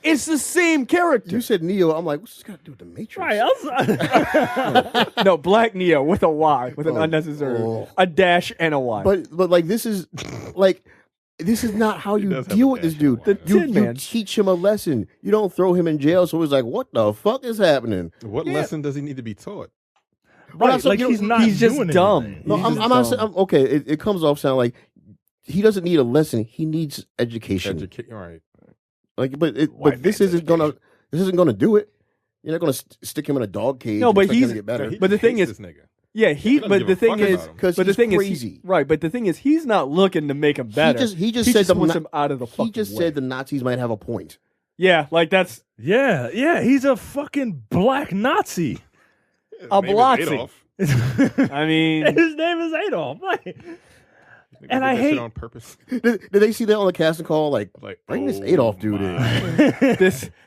it's the same character. You said Neo, I'm like, what's this got to do with the Matrix? Right. No, Black Neo with a Y, with an unnecessary a dash and a Y. But like this is not how you deal with this dude. You teach him a lesson. You don't throw him in jail. So he's like, what the fuck is happening? What lesson does he need to be taught? Right, like he's just dumb. Anything. No, I'm not saying. Okay, it comes off sounding like he doesn't need a lesson. He needs education. Right. Like, but this isn't gonna do it. You're not gonna stick him in a dog cage. No, but and expect him he's to get better. But the thing is, this nigga. yeah, but the thing is, because but the thing crazy. is, right? But the thing is, he's not looking to make him better. He just said wants him out of the fucking He just way. said the Nazis might have a point. Yeah, like that's yeah. He's a fucking black Nazi. a Blotzy. I mean, his name is Adolf. And I hate on purpose. Did they see that on the casting call? Like bring this Adolf dude in.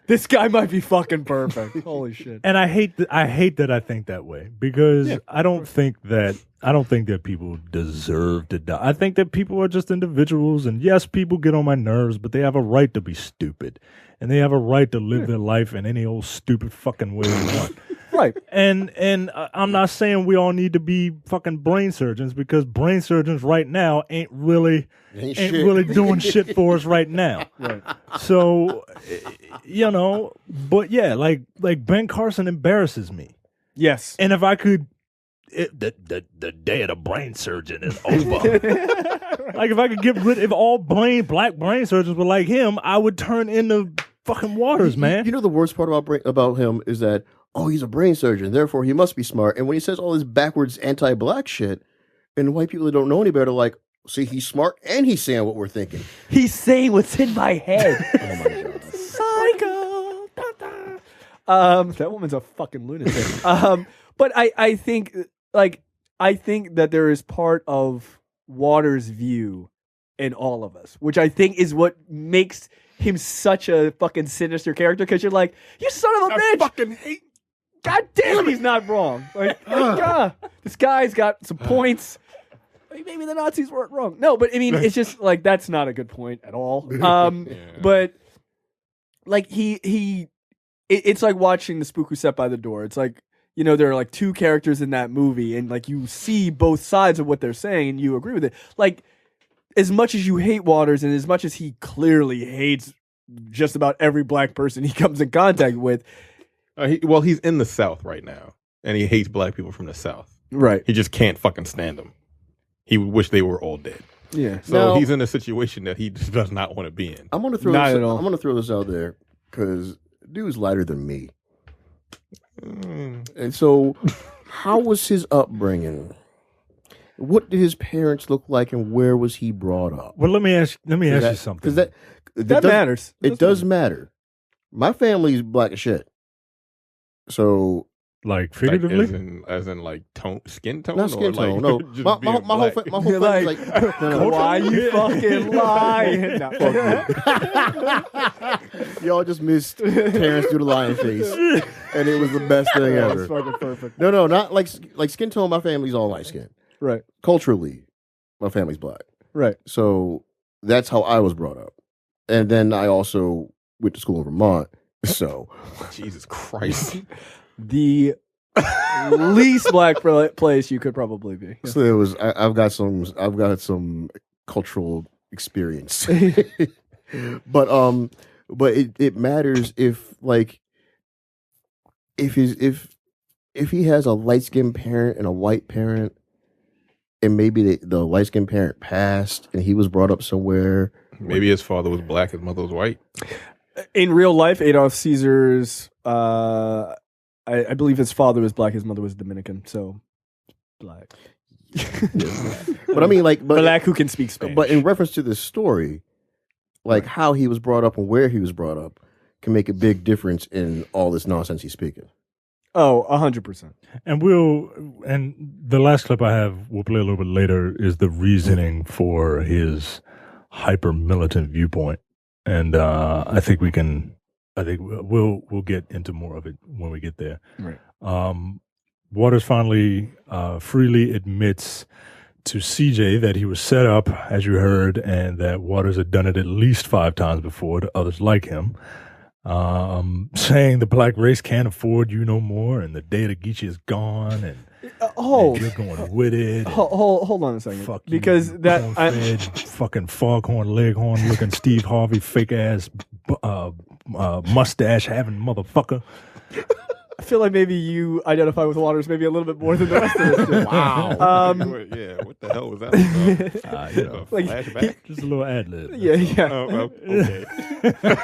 this guy might be fucking perfect. Holy shit! And I hate that I think that way because I don't think that people deserve to die. I think that people are just individuals, and yes, people get on my nerves, but they have a right to be stupid, and they have a right to live their life in any old stupid fucking way they want. Right. And I'm not saying we all need to be fucking brain surgeons because brain surgeons right now ain't really doing shit for us right now. Right. So, but yeah, like Ben Carson embarrasses me. Yes. And if I could, the day of the brain surgeon is over. Like if I could get rid of all black brain surgeons were like him, I would turn into fucking Waters, man. You know the worst part about him is that he's a brain surgeon, therefore he must be smart. And when he says all this backwards anti-black shit, and white people that don't know any better, like, see, he's smart and he's saying what we're thinking. He's saying what's in my head. Oh my god. Psycho. That woman's a fucking lunatic. But I think that there is part of Waters' view in all of us, which I think is what makes him such a fucking sinister character. Because you're like, you son of a bitch. I fucking hate. God damn, he's not wrong. Like, God, this guy's got some points. maybe the Nazis weren't wrong. No, but I mean, it's just like that's not a good point at all. But like it's like watching The Spook Who Sat by the Door. It's like, you know, there are like two characters in that movie, and like you see both sides of what they're saying, and you agree with it. Like, as much as you hate Waters, and as much as he clearly hates just about every black person he comes in contact with. He's in the South right now, and he hates black people from the South. Right. He just can't fucking stand them. He would wish they were all dead. Yeah. So he's in a situation that he just does not want to be in. I'm gonna throw this out there because dude's lighter than me. And so, how was his upbringing? What did his parents look like, and where was he brought up? Well, let me ask you something. Because that matters. It does matter. My family's black as shit. So, like figuratively, as in like skin tone, not skin tone. Like, No, my whole family's like, no. Why you fucking lying? No. Y'all just missed Terrence do the lion face, and it was the best thing ever. That's fucking perfect. No, not like skin tone. My family's all light skin. Right. Culturally, my family's black. Right. So that's how I was brought up, and then I also went to school in Vermont. So, Jesus Christ. The least black place you could probably be. Yeah. So it was. I've got some cultural experience, but it matters if he has a light skinned parent and a white parent, and maybe the light skinned parent passed and he was brought up somewhere. Maybe his father was black, his mother was white. In real life, Adolf Caesar's. I believe his father was black, his mother was Dominican, so black. But I mean, black who can speak Spanish. But in reference to this story, how he was brought up and where he was brought up can make a big difference in all this nonsense he's speaking. Oh, 100%. And the last clip I have, we'll play a little bit later, is the reasoning for his hyper militant viewpoint, and I think we'll get into more of it when we get there. Right. Waters finally freely admits to CJ that he was set up, as you heard, and that Waters had done it at least 5 times before to others like him, saying the black race can't afford you no more, and the day of the Geechee is gone, and you're going with it. Hold on a second, fuck because that fucking foghorn leghorn looking Steve Harvey fake ass mustache having motherfucker. I feel like maybe you identify with Waters maybe a little bit more than the rest of us do. Wow. Yeah, what the hell was that about? Flashback? Just a little ad-lib. Yeah. Oh, okay.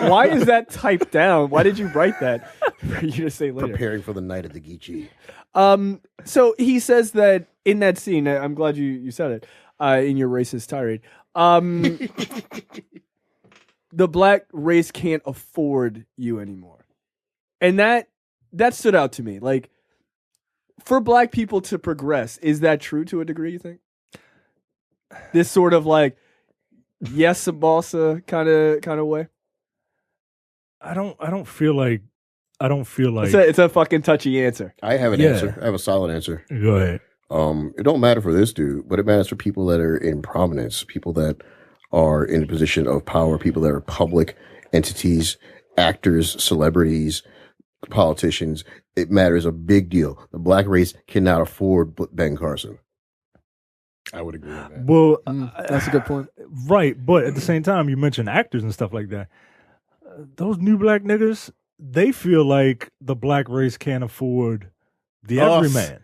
Why is that typed down? Why did you write that for you to say later? Preparing for the night of the Geechee. So he says that in that scene, I'm glad you said it, in your racist tirade, the black race can't afford you anymore. And that stood out to me. Like, for black people to progress, is that true to a degree, you think? This sort of like, yes, bossa kind of way? I don't feel like it's a fucking touchy answer. I have an answer. I have a solid answer. Go ahead. It don't matter for this dude, but it matters for people that are in prominence, people that are in a position of power, people that are public entities, actors, celebrities, politicians. It matters a big deal. The black race cannot afford Ben Carson. I would agree with that. Well, that's a good point. Right, but at the same time, you mentioned actors and stuff like that. Those new black niggas, they feel like the black race can't afford the everyman.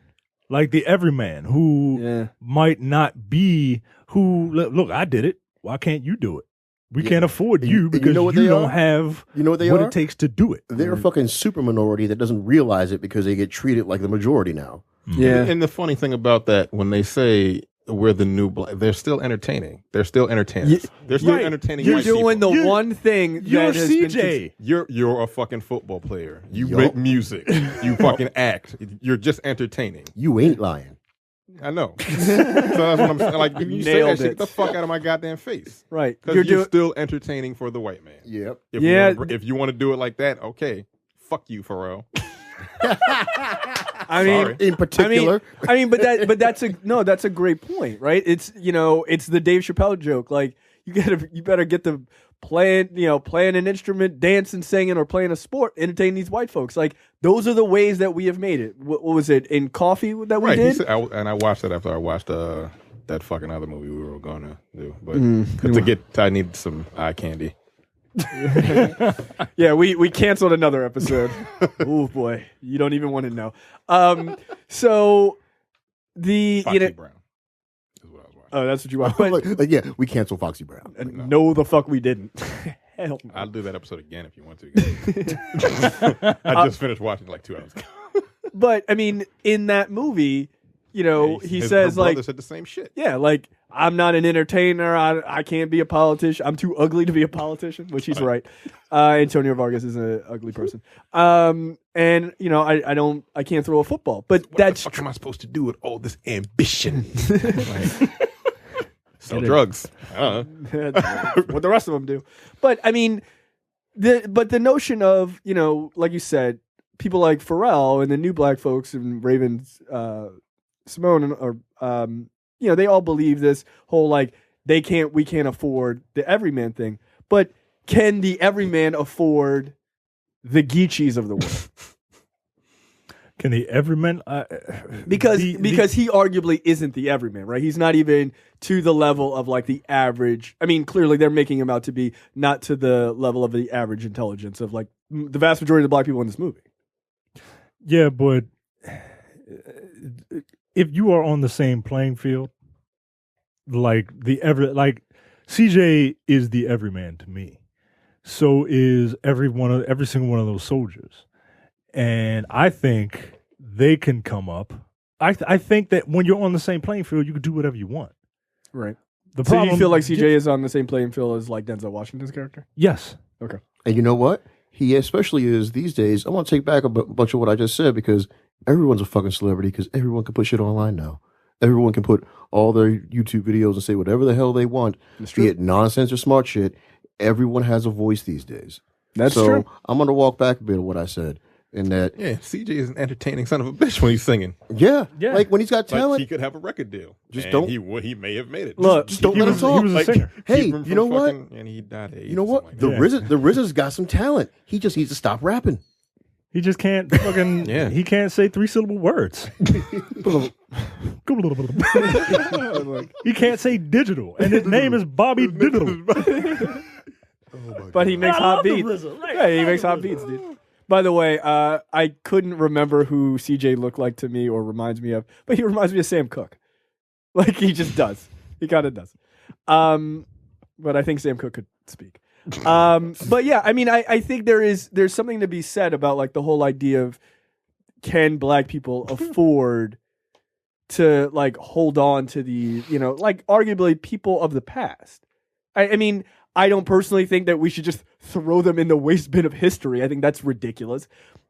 Like the everyman who might not be look, I did it. Why can't you do it? We can't afford you because you don't have what it takes to do it. They're a fucking super minority that doesn't realize it because they get treated like the majority now. Yeah. And the funny thing about that, when they say we're the new black, they're still entertaining. They're still entertainers. They're still entertaining. You're white doing people. the one thing. You're that has CJ. You're a fucking football player. You make music. You fucking act. You're just entertaining. You ain't lying. I know. So that's what I'm saying. Like, if you say that shit, get the fuck out of my goddamn face. Right. Because you're still entertaining for the white man. Yep. If you want to do it like that, okay. Fuck you, Pharrell. I mean, Sorry. in particular. but that's a great point, right? It's it's the Dave Chappelle joke. Like you better get the playing an instrument, dancing, singing, or playing a sport, entertain these white folks. Like those are the ways that we have made it. What was it in Coffee that we did? And I watched that after I watched that fucking other movie we were going to do. But I need some eye candy. Yeah, we canceled another episode. Oh boy, you don't even want to know. So the Foxy Brown is what I was watching. Oh, that's what you want. Like, yeah, we canceled Foxy Brown. No, the fuck we didn't. Hell no. I'll do that episode again if you want to. I just finished watching it like 2 hours ago. But I mean, in that movie, he says her like brother said the same shit. Yeah, like I'm not an entertainer. I can't be a politician. I'm too ugly to be a politician, which he's right. Antonio Vargas is an ugly person. And I can't throw a football. But What the fuck am I supposed to do with all this ambition? Sell drugs. I don't know. What the rest of them do. But I mean, the notion of like you said, people like Pharrell and the new black folks and Ravens, Simone, or they all believe this whole like we can't afford the everyman thing. But can the everyman afford the Geechees of the world? Can the everyman? Because he arguably isn't the everyman, right? He's not even to the level of like the average. I mean, clearly they're making him out to be not to the level of the average intelligence of like the vast majority of the black people in this movie. Yeah, but if you are on the same playing field, like CJ is the everyman to me. So is every single one of those soldiers. And I think they can come up. I think that when you're on the same playing field, you can do whatever you want. Right. The So problem, you feel like CJ is on the same playing field as like Denzel Washington's character? Yes. Okay. And you know what? He especially is these days. I want to take back a bunch of what I just said because everyone's a fucking celebrity because everyone can put shit online now. Everyone can put all their YouTube videos and say whatever the hell they want, be it nonsense or smart shit. Everyone has a voice these days. That's so true. I'm going to walk back a bit of what I said. In that, CJ is an entertaining son of a bitch when he's singing. Yeah, like when he's got talent, he could have a record deal. Just and don't. He may have made it. Look, just don't let him talk. He was a singer. Hey, you know what? And he died. You know what? The RZA's got some talent. He just needs to stop rapping. He just can't fucking. He can't say 3-syllable words. He can't say digital, and his name is Bobby Digital. But he makes hot beats. Yeah, he makes hot beats, dude. By the way, I couldn't remember who CJ looked like to me or reminds me of, but he reminds me of Sam Cooke. Like he just does. He kind of does. But I think Sam Cooke could speak. But yeah, I mean, I think there's something to be said about like the whole idea of can black people afford to like hold on to the, like arguably people of the past. I mean, I don't personally think that we should just throw them in the waste bin of history. I think that's ridiculous.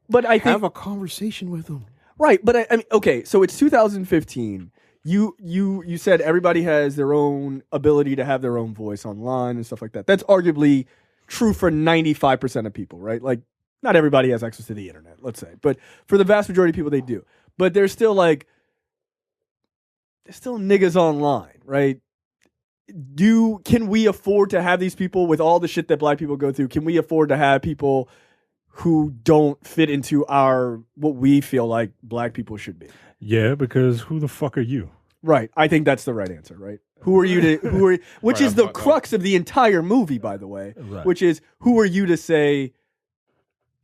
But I think have a conversation with them. Right, but I mean, okay, so it's 2015. You said everybody has their own ability to have their own voice online and stuff like that. That's arguably true for 95% of people, right? Like, not everybody has access to the internet, let's say. But for the vast majority of people, they do. But there's still niggas online, right? Can we afford to have these people with all the shit that black people go through? Can we afford to have people who don't fit into what we feel like black people should be? Yeah, because who the fuck are you? Right. I think that's the right answer, right? Who are you to which is the crux of the entire movie, by the way. Right. Which is who are you to say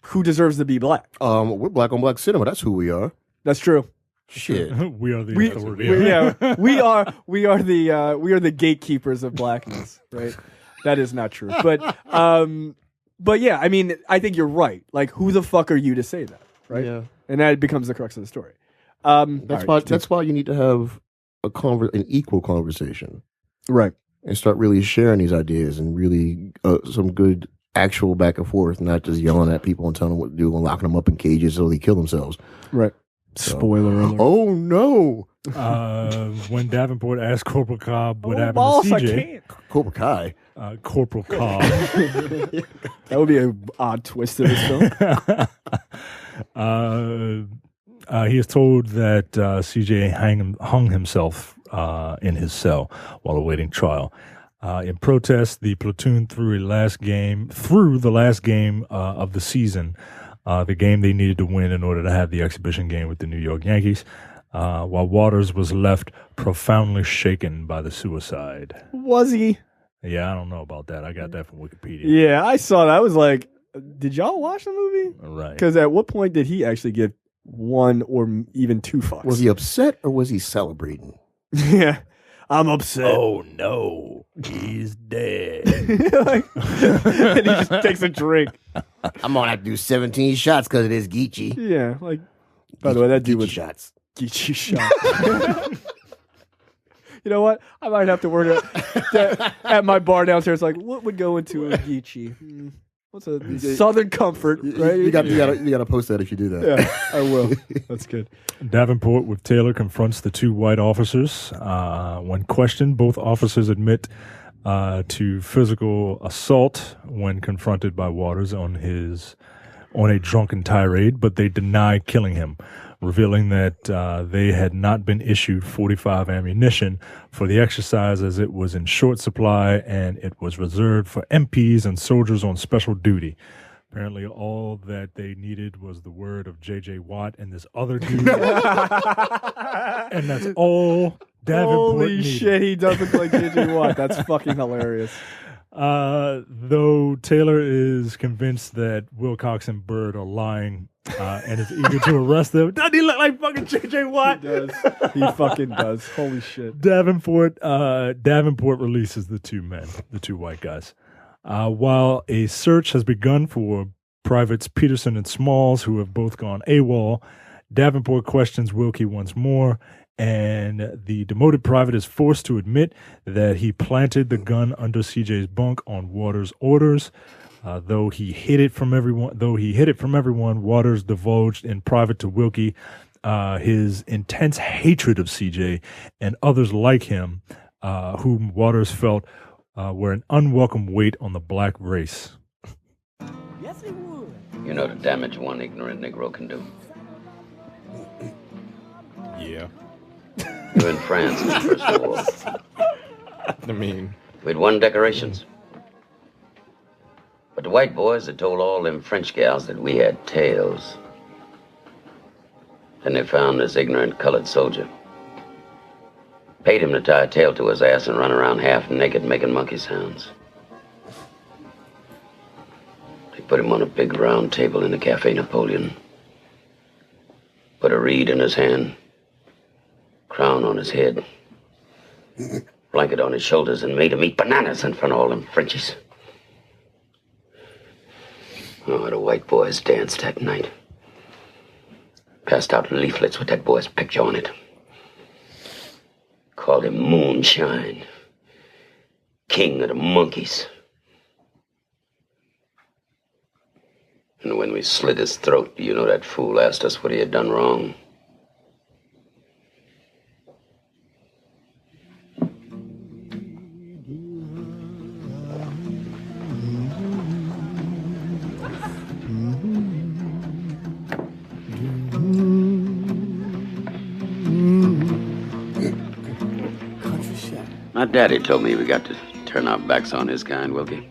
who deserves to be black? We're black on black cinema. That's who we are. That's true. Shit. We are the authority. We are the gatekeepers of blackness, right? That is not true. But yeah, I mean, I think you're right. Like, who the fuck are you to say that, right? Yeah. And that becomes the crux of the story. That's why you need to have an equal conversation, right? And start really sharing these ideas and really some good actual back and forth, not just yelling at people and telling them what to do and locking them up in cages so they kill themselves. Right. So, spoiler alert. Oh no! When Davenport asked Corporal Cobb what happened balls, to I CJ, can't. Cobra Kai. Corporal Cobb. That would be an odd twist to this film. He is told that CJ hung himself in his cell while awaiting trial. In protest, the platoon threw the last game of the season, the game they needed to win in order to have the exhibition game with the New York Yankees, while Waters was left profoundly shaken by the suicide. Was he? Yeah, I don't know about that. I got that from Wikipedia. Yeah, I saw that. I was like, did y'all watch the movie? Right. Because at what point did he actually give one or even two fucks? Was he upset or was he celebrating? Yeah. I'm upset. Oh no, he's dead. And he just takes a drink. I'm gonna have to do 17 shots because of this Geechee. Yeah, like, by the way, that dude Geechee was shots. Geechee shot. You know what? I might have to work at my bar downstairs. Like, what would go into a Geechee? What's a Southern Comfort, right? You got to post that if you do that. Yeah, I will. That's good. Davenport with Taylor confronts the two white officers. When questioned, both officers admit to physical assault when confronted by Waters on a drunken tirade, but they deny killing him, revealing that they had not been issued .45 ammunition for the exercise as it was in short supply and it was reserved for MPs and soldiers on special duty. Apparently, all that they needed was the word of J.J. Watt and this other dude. And that's all Davenport Holy needed. shit, he does look like J.J. Watt. That's fucking hilarious. Though Taylor is convinced that Wilcox and Bird are lying and is eager to arrest them. Doesn't he look like fucking J.J. Watt? He does. He fucking does. Holy shit. Davenport releases the two men, the two white guys. While a search has begun for Privates Peterson and Smalls, who have both gone AWOL, Davenport questions Wilkie once more, and the demoted private is forced to admit that he planted the gun under CJ's bunk on Waters' orders. Though he hid it from everyone, Waters divulged in private to Wilkie his intense hatred of CJ and others like him, whom Waters felt were an unwelcome weight on the black race. Yes, he would. You know the damage one ignorant Negro can do. Yeah. You were in France in the First War. I mean, We'd won decorations. But the white boys had told all them French gals that we had tails. Then they found this ignorant colored soldier. Paid him to tie a tail to his ass and run around half naked making monkey sounds. They put him on a big round table in the Cafe Napoleon. Put a reed in his hand, crown on his head, blanket on his shoulders, and made him eat bananas in front of all them Frenchies. Oh, the white boys danced that night. Passed out leaflets with that boy's picture on it. Called him Moonshine, King of the Monkeys. And when we slit his throat, you know that fool asked us what he had done wrong. My daddy told me we got to turn our backs on his kind, Wilkie.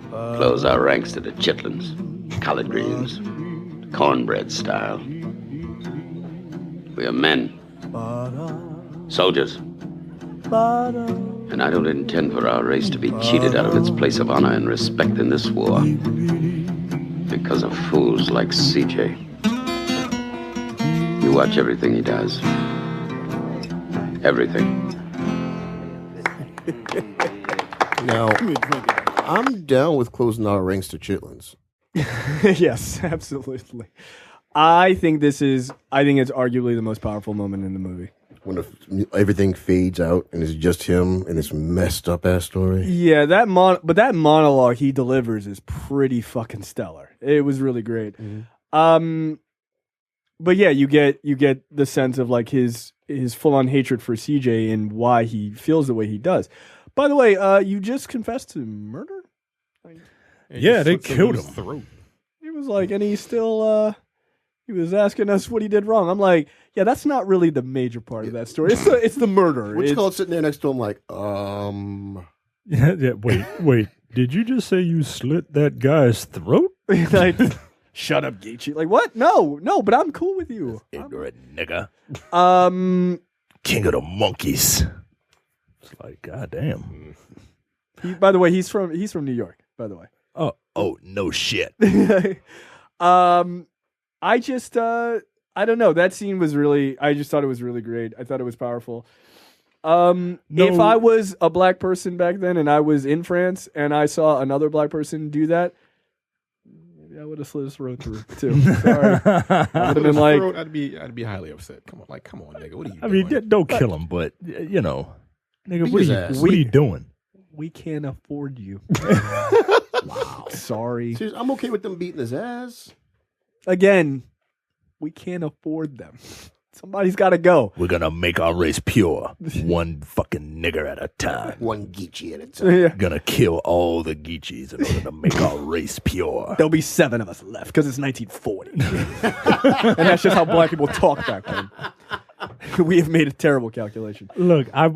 Close our ranks to the chitlins, collard greens, cornbread style. We are men, soldiers. And I don't intend for our race to be cheated out of its place of honor and respect in this war because of fools like CJ. You watch everything he does. Everything. Now, I'm down with closing our ranks to chitlins. Yes, absolutely. I think it's arguably the most powerful moment in the movie. When everything fades out and it's just him and this messed up ass story. Yeah, that monologue he delivers is pretty fucking stellar. It was really great. Mm-hmm. But yeah, you get the sense of like his full on hatred for CJ and why he feels the way he does. By the way, you just confessed to murder? Yeah, they killed him. He was like, and he's still He was asking us what he did wrong. I'm like, yeah, that's not really the major part of that story. It's the murder. Which called sitting there next to him like, Yeah, wait. Did you just say you slit that guy's throat? Like, shut up, Geechee. Like, what? No, but I'm cool with you. Ignorant nigga. King of the monkeys. It's like, goddamn. By the way, he's from New York, by the way. Oh, no shit. I just I don't know. That scene was I just thought it was really great. I thought it was powerful. If I was a black person back then and I was in France and I saw another black person do that, maybe I would have slit his throat through too. Sorry. I would have been like, I'd be highly upset. Come on, nigga, what are you doing? I mean, don't kill him, but nigga, what are you doing? We can't afford you. Wow. Sorry. Seriously, I'm okay with them beating his ass. Again, we can't afford them. Somebody's got to go. We're gonna make our race pure, one fucking nigger at a time. One Geechee at a time. Yeah. Gonna kill all the Geechees in order to make our race pure. There'll be 7 of us left because it's 1940. And that's just how black people talk back then. We have made a terrible calculation. Look, I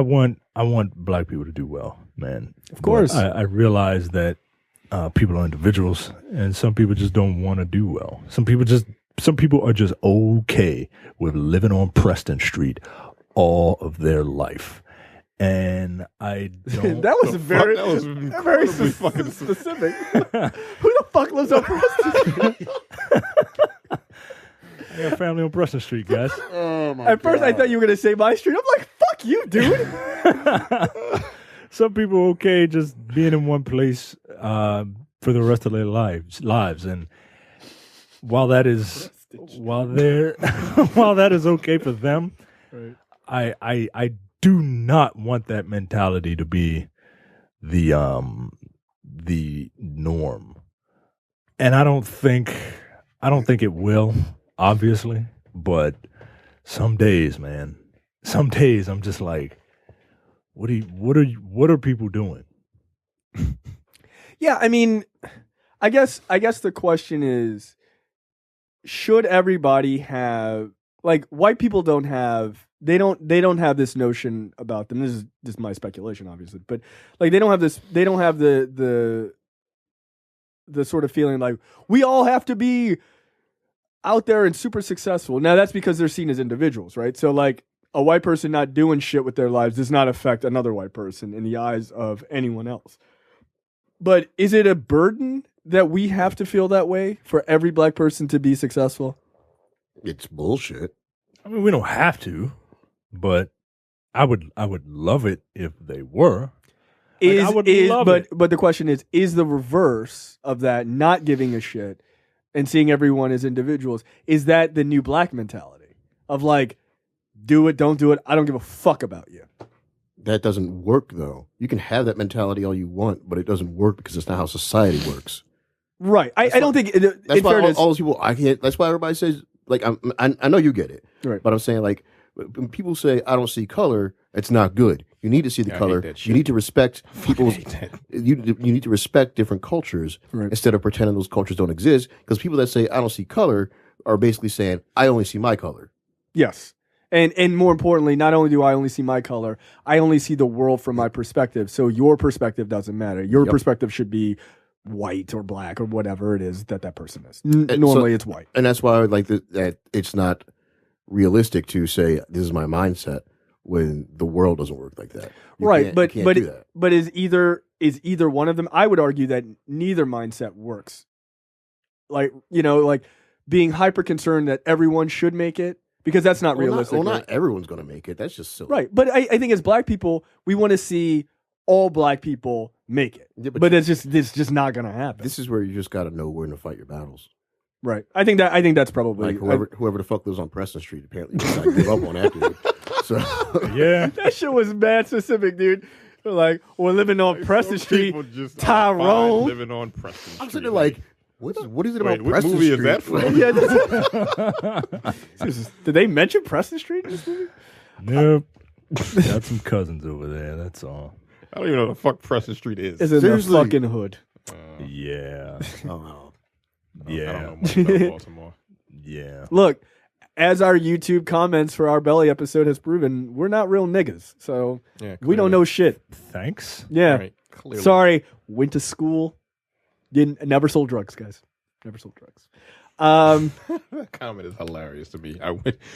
want black people to do well, man. Of course. But I realize that people are individuals, and some people just don't want to do well. Some people are just okay with living on Preston Street all of their life. And I don't. That was very fucking specific. Who the fuck lives on Preston Street? I got family on Preston Street, guys. Oh my At first, I thought you were going to say my street. I'm like, fuck you, dude. Some people are okay just being in one place for the rest of their lives. And while that is while that is okay for them, right. I do not want that mentality to be the norm. And I don't think it will, obviously, but some days, man, I'm just like, what are people doing? Yeah, I mean, I guess the question is, should everybody have, like, white people don't have this notion about them. This is just my speculation, obviously, but like they don't have the sort of feeling like we all have to be out there and super successful. Now that's because they're seen as individuals, right? So like a white person not doing shit with their lives does not affect another white person in the eyes of anyone else. But is it a burden that we have to feel that way for every black person to be successful? It's bullshit. I mean, we don't have to, but I would love it if they were. But the question is the reverse of that, not giving a shit and seeing everyone as individuals, is that the new black mentality of like, do it, don't do it, I don't give a fuck about you? That doesn't work, though. You can have that mentality all you want, but it doesn't work because it's not how society works. Right. I don't think. That's why all those people. I can't. That's why everybody says like I know you get it. Right. But I'm saying like when people say I don't see color, it's not good. You need to see the color. You need to respect people's. You need to respect different cultures instead of pretending those cultures don't exist. Because people that say I don't see color are basically saying I only see my color. Yes. And more importantly, not only do I only see my color, I only see the world from my perspective. So your perspective doesn't matter. Your perspective should be white or black or whatever it is that person is. Normally it's white. And that's why I would like that it's not realistic to say this is my mindset when the world doesn't work like that. Right, but is either one of them, I would argue that neither mindset works. Like, like being hyper concerned that everyone should make it. Because that's not realistic. Not everyone's going to make it. That's just silly. Right. But I think as black people, we want to see all black people make it. Yeah, but it's just not going to happen. This is where you just got to know when to fight your battles. Right. I think that's probably like whoever the fuck lives on Preston Street apparently decided to give up on that dude. So yeah, that shit was bad specific, dude. Like we're living on Preston Street. Tyrone living on Preston Street. I'm sitting there like. What is it about Preston movie Street? Is that from? Did they mention Preston Street in this movie? Nope. Got some cousins over there. That's all. I don't even know what the fuck Preston Street is. It's in the fucking hood. Yeah. Oh. I don't know much about Baltimore. Yeah. Look, as our YouTube comments for our Belly episode has proven, we're not real niggas. So we don't know shit. Thanks. Yeah. Right, clearly. Sorry. Went to school. Never sold drugs, guys. Never sold drugs. That comment is hilarious to me.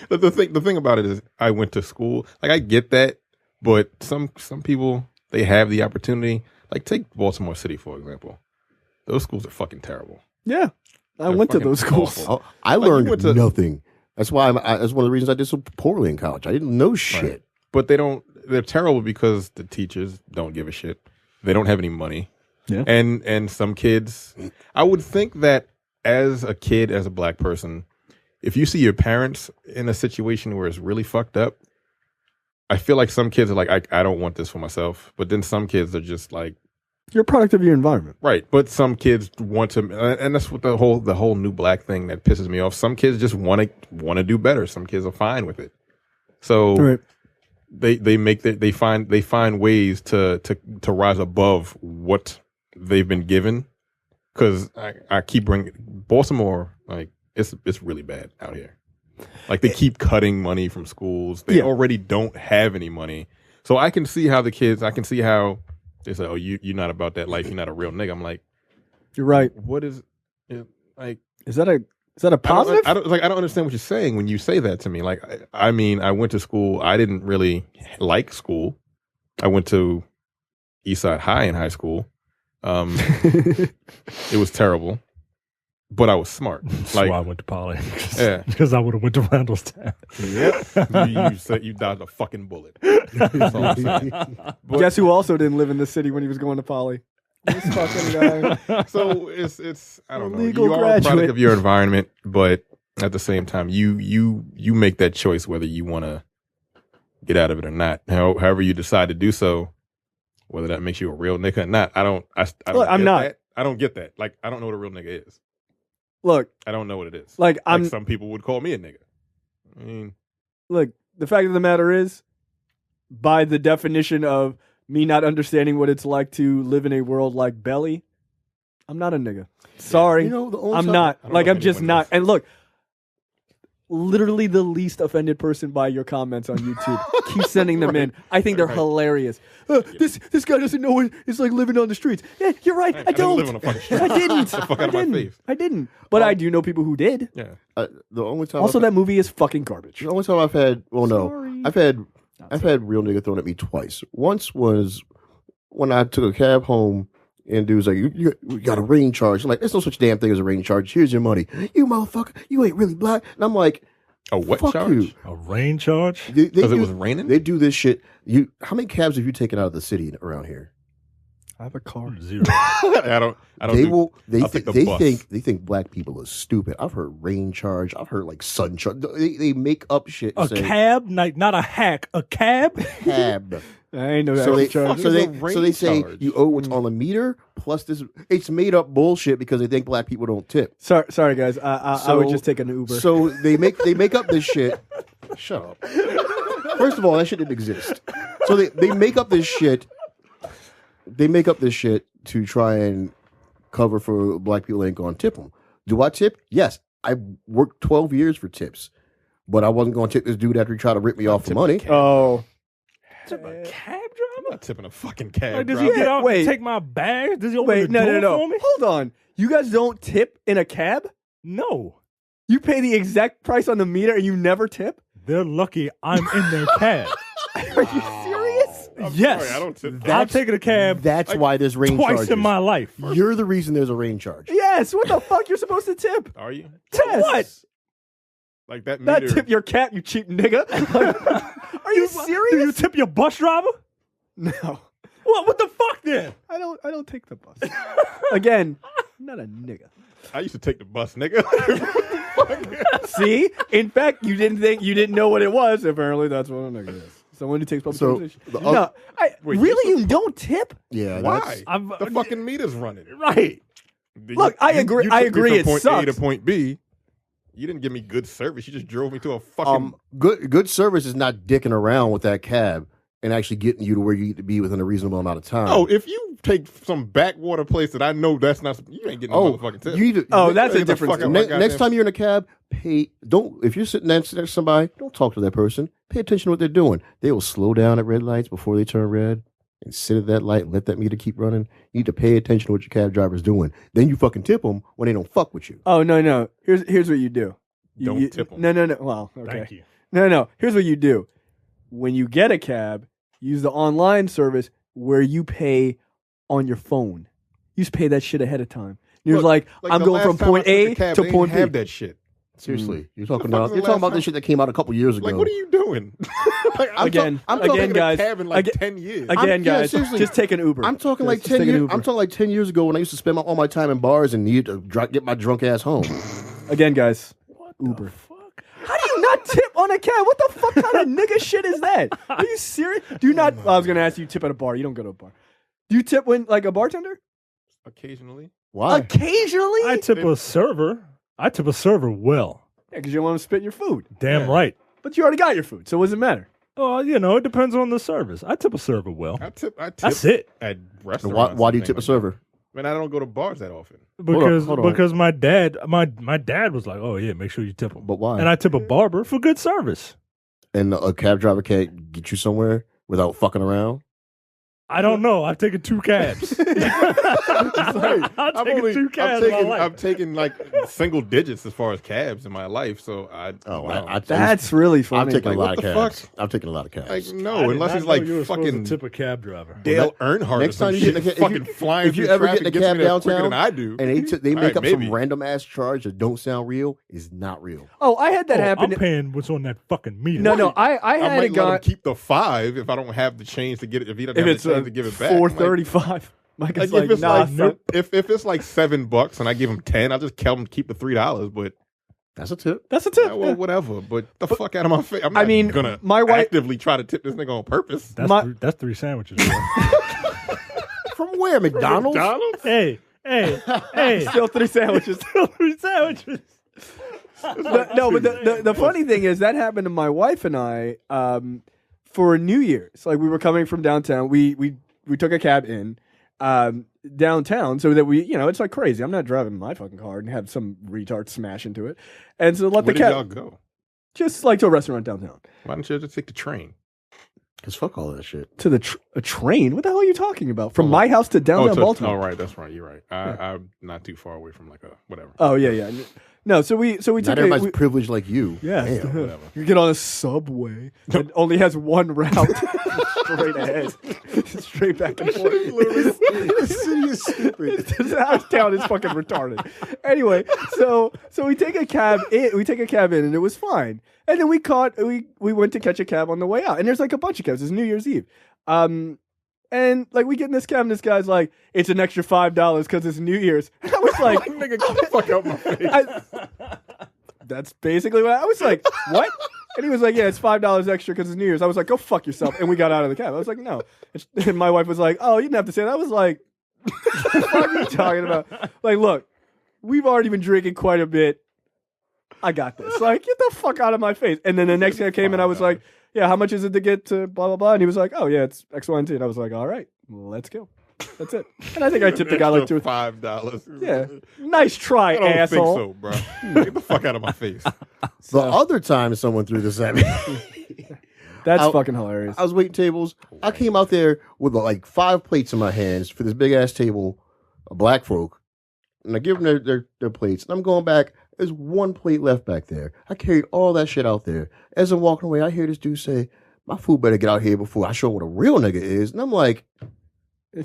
The thing about it is I went to school. Like I get that, but some people, they have the opportunity. Like take Baltimore City for example. Those schools are fucking terrible. Yeah. I went to those schools. Oh, I learned nothing. That's why that's one of the reasons I did so poorly in college. I didn't know shit. Right. But they're terrible because the teachers don't give a shit. They don't have any money. Yeah. And some kids, I would think that as a kid, as a black person, if you see your parents in a situation where it's really fucked up, I feel like some kids are like, I don't want this for myself. But then some kids are just like, you're a product of your environment. Right. But some kids want to, and that's what the whole new black thing that pisses me off. Some kids just want to do better. Some kids are fine with it. So right. they find ways to rise above what they've been given. Because I keep bringing Baltimore, like it's really bad out here. Like they keep cutting money from schools. They already don't have any money. So I can see how they say, "Oh, you're not about that life. You're not a real nigga." I'm like, you're right. What is it, like? Is that a positive? I don't understand what you're saying when you say that to me. Like, I mean, I went to school. I didn't really like school. I went to Eastside High in high school. It was terrible, but I was smart. That's like, why I went to Poly. Yeah, because I would have went to Randallstown. Yep, you said you dodged a fucking bullet. That's all I'm saying. But, guess who also didn't live in the city when he was going to Poly? This fucking guy. So it's I don't know. Legal You are a graduate. product of your environment, but at the same time, you make that choice whether you want to get out of it or not. However you decide to do so. Whether that makes you a real nigga or not, I don't. Look, I'm not. That. I don't get that. Like, I don't know what a real nigga is. Look, I don't know what it is. Like some people would call me a nigga. I mean, look. The fact of the matter is, by the definition of me not understanding what it's like to live in a world like Belly, I'm not a nigga. Sorry, I'm not. Like, I'm just not. And look, literally the least offended person by your comments on YouTube. Keep sending them in. I think they're hilarious. This guy doesn't know what it's like living on the streets. Yeah, you're right. I don't. live on a fucking street. I didn't. Get the fuck out of my face. I didn't. But I do know people who did. Yeah. The only time Also, that movie is fucking garbage. The only time I've had, I've had real nigga thrown at me twice. Once was when I took a cab home. And dude's like, you got a rain charge. I'm like, there's no such damn thing as a rain charge. Here's your money. You motherfucker, you ain't really black. And I'm like, a what fuck charge? You. A rain charge? Because it was raining? They do this shit. How many cabs have you taken out of the city around here? I have a car. 0. I don't. They think black people are stupid. I've heard rain charge. I've heard like sun charge. They make up shit. A cab, not a hack. A cab. Cab. I ain't know that. So they say you owe what's on the meter plus this. It's made up bullshit because they think black people don't tip. Sorry guys. I would just take an Uber. So they make up this shit. Shut up. First of all, that shit didn't exist. So they make up this shit. They make up this shit to try and cover for black people ain't gonna tip them. Do I tip? Yes. I worked 12 years for tips, but I wasn't gonna tip this dude after he tried to rip me off the money. Oh. Tip a cab driver? I'm not tipping a fucking cab Like, does driver. he get out Wait. and take my bag? Does he open Wait, the door no. for me? Hold on. You guys don't tip in a cab? No. You pay the exact price on the meter and you never tip? They're lucky I'm in their cab. Are you serious? Yes. Sorry, I don't tip. I've taken a cab That's why there's rain twice charges. in my life. You're the reason there's a rain charge. Yes. What the fuck? You're supposed to tip. Are you? Yes. What? Like that Not meter? tip your cat, you cheap nigga. Are you serious? Do you tip your bus driver? No. What the fuck then? I don't take the bus. Again, I'm not a nigga. I used to take the bus, nigga. See? In fact, you didn't know what it was. Apparently, that's what a nigga is. Someone who takes public transportation. No, Wait, really? You don't tip? Yeah. Why? The fucking meter's running. Right. Look, I agree. You I took me agree. from It point sucks. A to point B. You didn't give me good service. You just drove me to a fucking. Good service is not dicking around with that cab and actually getting you to where you need to be within a reasonable amount of time. Oh, if you take some backwater place that I know that's not. You ain't getting no motherfucking tip. That's a different story. Next time you're in a cab, if you're sitting next to somebody, don't talk to that person. Pay attention to what they're doing. They will slow down at red lights before they turn red and sit at that light and let that meter keep running. You need to pay attention to what your cab driver's doing. Then you fucking tip them when they don't fuck with you. Oh, no. Here's what you do. Don't tip them. No. Well, okay. Thank you. No. Here's what you do. When you get a cab, use the online service where you pay on your phone. You just pay that shit ahead of time. You're like I'm going from point A to point B. Have that shit. Seriously, you're talking about this shit that came out a couple years ago. Like, what are you doing? Again, guys. Cab in 10 years. Again, guys. Just take an Uber. I'm talking like 10 years. I'm talking like 10 years ago when I used to spend all my time in bars and needed to get my drunk ass home. Again, guys. Uber. How do you not tip on a cab? What the fuck kind of nigga shit is that? Are you serious? Do you not? I was gonna ask you tip at a bar. You don't go to a bar. Do you tip when like a bartender? Occasionally. Why? Occasionally. I tip a server. I tip a server well. Yeah, because you don't want to spit in your food. Damn right. But you already got your food, so what does it matter? Oh, it depends on the service. I tip a server well. I tip. That's it. At restaurants. Why do you tip a server? Man, I don't go to bars that often. Because my dad was like, oh yeah, make sure you tip them. But why? And I tip a barber for good service. And a cab driver can't get you somewhere without fucking around? I don't know. I've taken 2 cabs. I've taken like single digits as far as cabs in my life. So that's really funny. I've taken a lot what of the cabs. fuck? I've taken a lot of cabs. Like no, unless it's like fucking tip a cab driver. Dale Earnhardt. Next time you get fucking flying, if you ever get in a cab downtown, than I do, and they make up maybe. some random ass charge that don't sound real, is not real. Oh, I had that happen. I'm paying what's on that fucking meter. No, I had might a guy let him keep the 5 if I don't have the change to get it. If he doesn't have the change to give it back, $4.35. If it's like $7 and I give him 10, I'll just tell him to keep the $3. But that's a tip. Well, whatever. But fuck out of my face. I'm not gonna actively try to tip this nigga on purpose. That's 3 sandwiches. From where? McDonald's? Hey. Still 3 sandwiches. Still 3 sandwiches. No, but the funny thing is that happened to my wife and I for New Year's. Like we were coming from downtown. We took a cab in downtown so that it's like crazy. I'm not driving my fucking car and have some retard smash into it. And so Where did y'all go? Just like to a restaurant downtown. Why don't you just take the train? Because fuck all that shit. To a train? What the hell are you talking about? From my house to downtown Baltimore? Oh, right. That's right. You're right. I'm not too far away from like a whatever. Oh, yeah. No, so we took not everybody's privileged like you. Yeah. Damn, whatever. You get on a subway that only has one route. Straight ahead. Straight back and forth. The city is stupid. Our town is fucking retarded. Anyway, so we take a cab in and it was fine. And then we went to catch a cab on the way out. And there's like a bunch of cabs. It's New Year's Eve. And like we get in this cab and this guy's like, it's an extra $5 because it's New Year's. And I was like, nigga, get the fuck out my face. That's basically what I was like. What? And he was like, yeah, it's $5 extra because it's New Year's. I was like, go fuck yourself. And we got out of the cab. I was like, no. And my wife was like, oh, you didn't have to say that. I was like, what the fuck are you talking about? Like, look, we've already been drinking quite a bit. I got this. Like, get the fuck out of my face. And then the next guy came and I was like, yeah, how much is it to get to blah, blah, blah? And he was like, oh, yeah, it's X, Y, and Z. And I was like, all right, let's go. That's it. And I think I tipped the guy like $5. Yeah. Nice try, I don't asshole. think so, bro. Get the fuck out of my face. The other time someone threw this at me. That's fucking hilarious. I was waiting tables. I came out there with like 5 plates in my hands for this big ass table of black folk. And I give them their plates. And I'm going back. There's 1 plate left back there. I carried all that shit out there. As I'm walking away, I hear this dude say, my food better get out here before I show what a real nigga is. And I'm like, I'd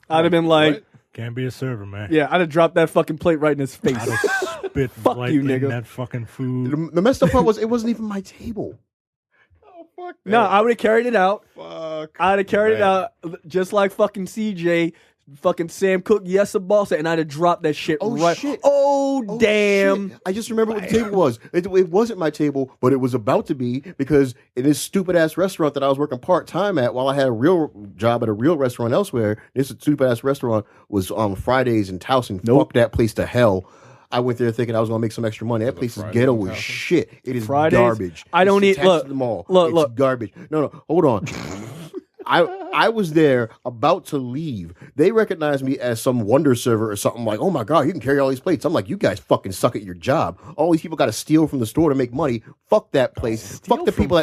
have been like, what? Can't be a server, man. Yeah, I'd have dropped that fucking plate right in his face. I'd have spit Fuck right you, in nigga. that fucking food. The messed up part was it wasn't even my table. Fuck that. No, I would have carried it out. Fuck. I'd have carried it out just like fucking CJ, fucking Sam Cooke, yes, a boss, and I'd have dropped that shit right. Shit. Oh, damn. Shit. I just remember what the table was. It wasn't my table, but it was about to be because in this stupid ass restaurant that I was working part time at while I had a real job at a real restaurant elsewhere. This stupid ass restaurant was on Fridays in Towson. Fuck that place to hell. I went there thinking I was going to make some extra money. That place is ghetto as shit. It is garbage. I don't eat. Look, the mall. Look. Garbage. No, hold on. I was there about to leave. They recognized me as some wonder server or something like, oh my God, you can carry all these plates. I'm like, you guys fucking suck at your job. All these people got to steal from the store to make money. Fuck that place. Fuck the people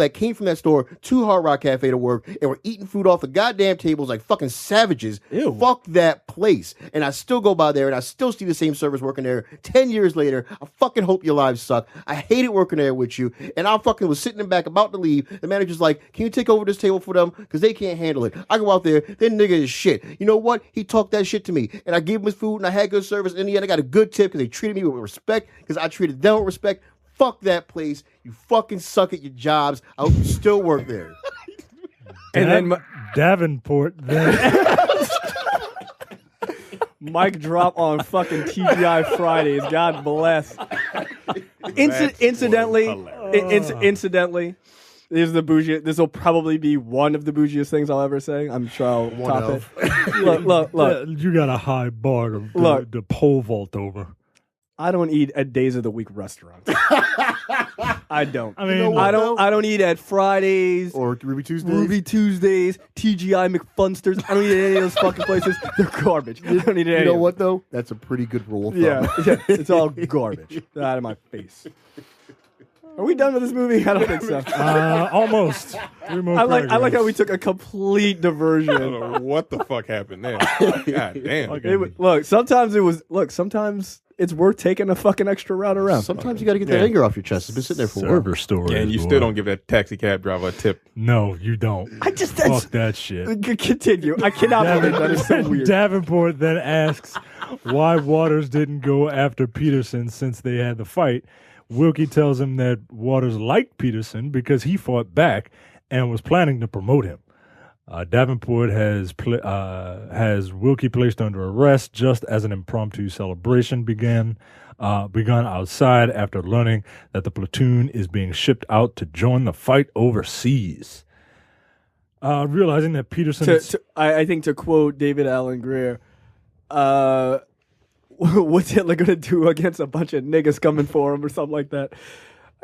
that came from that store to Hard Rock Cafe to work and were eating food off the goddamn tables like fucking savages. Ew. Fuck that place. And I still go by there and I still see the same servers working there 10 years later. I fucking hope your lives suck. I hated working there with you. And I fucking was sitting in the back about to leave. The manager's like, can you take over this table for them? Because they can't handle it. I go out there, that nigga is shit. You know what? He talked that shit to me. And I gave him his food and I had good service. In the end, I got a good tip because they treated me with respect because I treated them with respect. Fuck that place. You fucking suck at your jobs. I hope you still work there. And then Davenport then Mic drop on fucking TGI Fridays. God bless. Incidentally, this will probably be one of the bougiest things I'll ever say. I'm sure I'll top it. Look. You got a high bar to pole vault over. I don't eat at days of the week restaurants. I don't. I mean, I don't eat at Fridays or Ruby Tuesdays, TGI McFunsters. I don't eat at any of those fucking places. They're garbage. I don't eat at any. You know what though? That's a pretty good rule of thumb. Yeah, it's all garbage. Get out of my face. Are we done with this movie? I don't think so. Almost. I like how we took a complete diversion. I don't know what the fuck happened there. God damn. Sometimes it's worth taking a fucking extra route around. Sometimes you got to get that anger off your chest. It's been sitting there for a while. Server story. Yeah, and you still don't give that taxi cab driver a tip. No, you don't. Fuck that shit. Continue. I cannot believe that is so weird. Davenport then asks why Waters didn't go after Peterson since they had the fight. Wilkie tells him that Waters liked Peterson because he fought back and was planning to promote him. Davenport has Wilkie placed under arrest just as an impromptu celebration begun outside after learning that the platoon is being shipped out to join the fight overseas. Realizing that Peterson... I think to quote David Allen Greer, what's Hitler going to do against a bunch of niggas coming for him or something like that?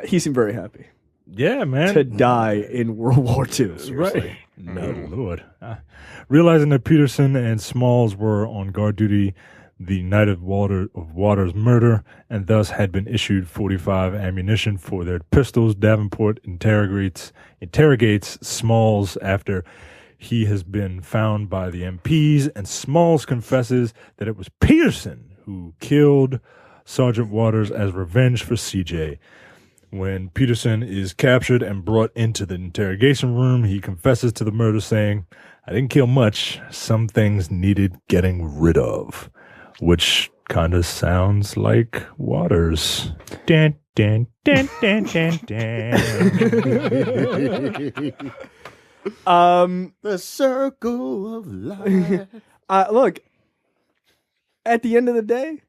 He seemed very happy. Yeah, man. To die in World War II. Seriously. Right. No, Lord. Realizing that Peterson and Smalls were on guard duty the night of Waters' murder and thus had been issued .45 ammunition for their pistols, Davenport interrogates Smalls after he has been found by the MPs, and Smalls confesses that it was Peterson who killed Sergeant Waters as revenge for CJ. When Peterson is captured and brought into the interrogation room, he confesses to the murder, saying, I didn't kill much. Some things needed getting rid of, which kind of sounds like Waters. Dun, dun, dun, dun, dun, dun. The circle of life. Look, at the end of the day,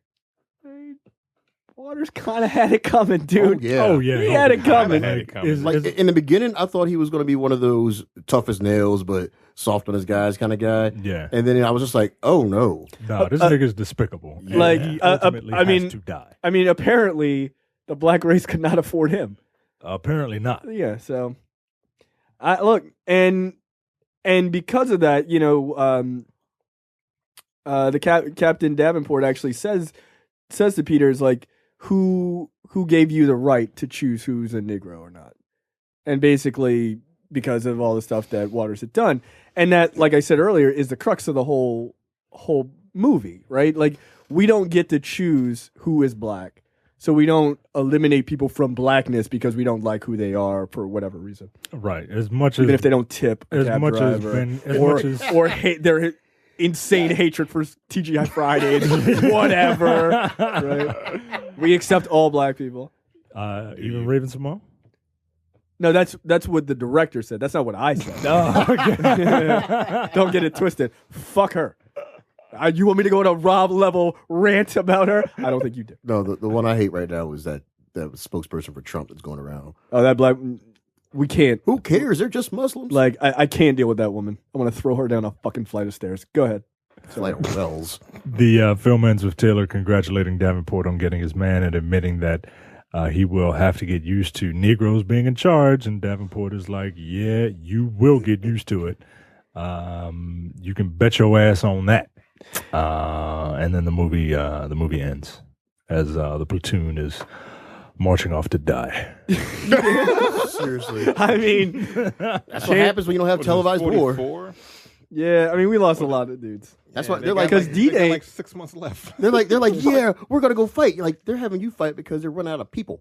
Waters kind of had it coming, dude. Oh yeah, he had it coming. In the beginning, I thought he was going to be one of those tough as nails but soft on his guys kind of guy. Yeah, and then I was just like, oh no, this nigga's despicable. Like, he ultimately has to die. I mean, apparently the black race could not afford him. Apparently not. Yeah. So, look, and because of that, the Captain Davenport actually says to Peters, like, who gave you the right to choose who's a Negro or not? And basically, because of all the stuff that Waters had done, and that, like I said earlier, is the crux of the whole movie, right? Like, we don't get to choose who is black, so we don't eliminate people from blackness because we don't like who they are for whatever reason. Right. As much even as if they don't tip a cab driver, or hate their insane hatred for TGI Fridays, whatever. Right? We accept all black people. Even Raven-Symoné? No, that's what the director said. That's not what I said. Don't get it twisted. Fuck her. You want me to go on a Rob level rant about her? I don't think you do. No, the one I hate right now is that spokesperson for Trump that's going around. Oh, that black... We can't. Who cares? They're just Muslims. Like, I can't deal with that woman. I want to throw her down a fucking flight of stairs. Go ahead. Flight of wells. The film ends with Taylor congratulating Davenport on getting his man and admitting that he will have to get used to Negroes being in charge. And Davenport is like, yeah, you will get used to it. You can bet your ass on that. And then the movie ends as the platoon is marching off to die. Seriously. I mean, that's what happens when you don't have televised war. Yeah, I mean, we lost a lot of dudes. That's why they they're got like, because they D-Day, got like 6 months left. they're like, yeah, we're gonna go fight. Like they're having you fight because they're running out of people.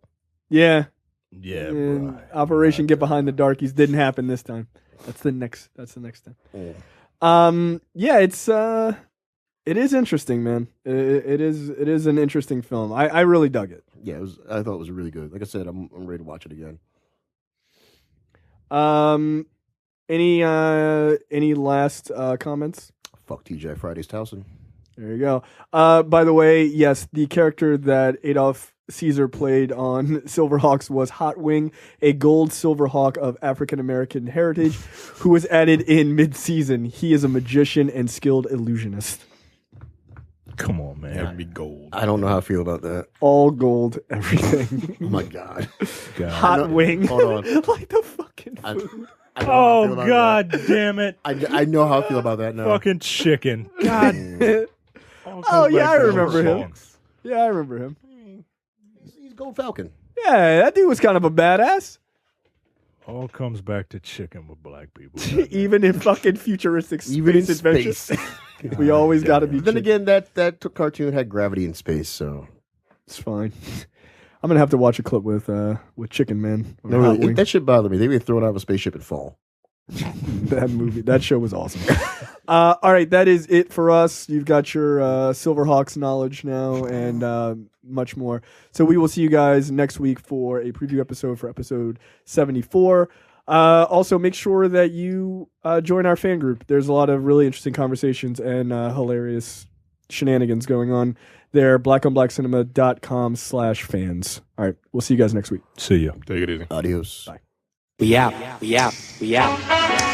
yeah, Yeah, and Operation Get Behind the Darkies didn't happen this time. That's the next time. Yeah, it is interesting, man. It is an interesting film. I really dug it. Yeah, I thought it was really good. Like I said, I'm ready to watch it again. Any last comments? Fuck TJ Friday's Towson. There you go. By the way, yes, the character that Adolf Caesar played on Silverhawks was Hot Wing, a gold Silverhawk of African American heritage, who was added in mid-season. He is a magician and skilled illusionist. Come on, man. That would be gold. I don't know how I feel about that. All gold, everything. Oh my god. Hot Wing. Hold on. Like the fucking food. I know how I feel Oh, about God that. damn it. I know how I feel about that now. Fucking chicken. God. Oh, yeah, I remember him. Yeah, I remember him. He's Gold Falcon. Yeah, that dude was kind of a badass. All comes back to chicken with black people. Even in fucking futuristic space Even in adventures. space. We always got to be Then chicken. again, that cartoon had gravity in space, so It's fine. I'm going to have to watch a clip with Chicken Man. no, really, that shit bothered me. They would throw it out of a spaceship and fall. That show was awesome. All right, that is it for us. You've got your Silverhawks knowledge now and much more. So we will see you guys next week for a preview episode for episode 74. Also, make sure that you join our fan group. There's a lot of really interesting conversations and hilarious shenanigans going on there. blackonblackcinema.com/fans. All right, we'll see you guys next week. See ya. Take it easy. Adios. Bye. We out. We out. We out.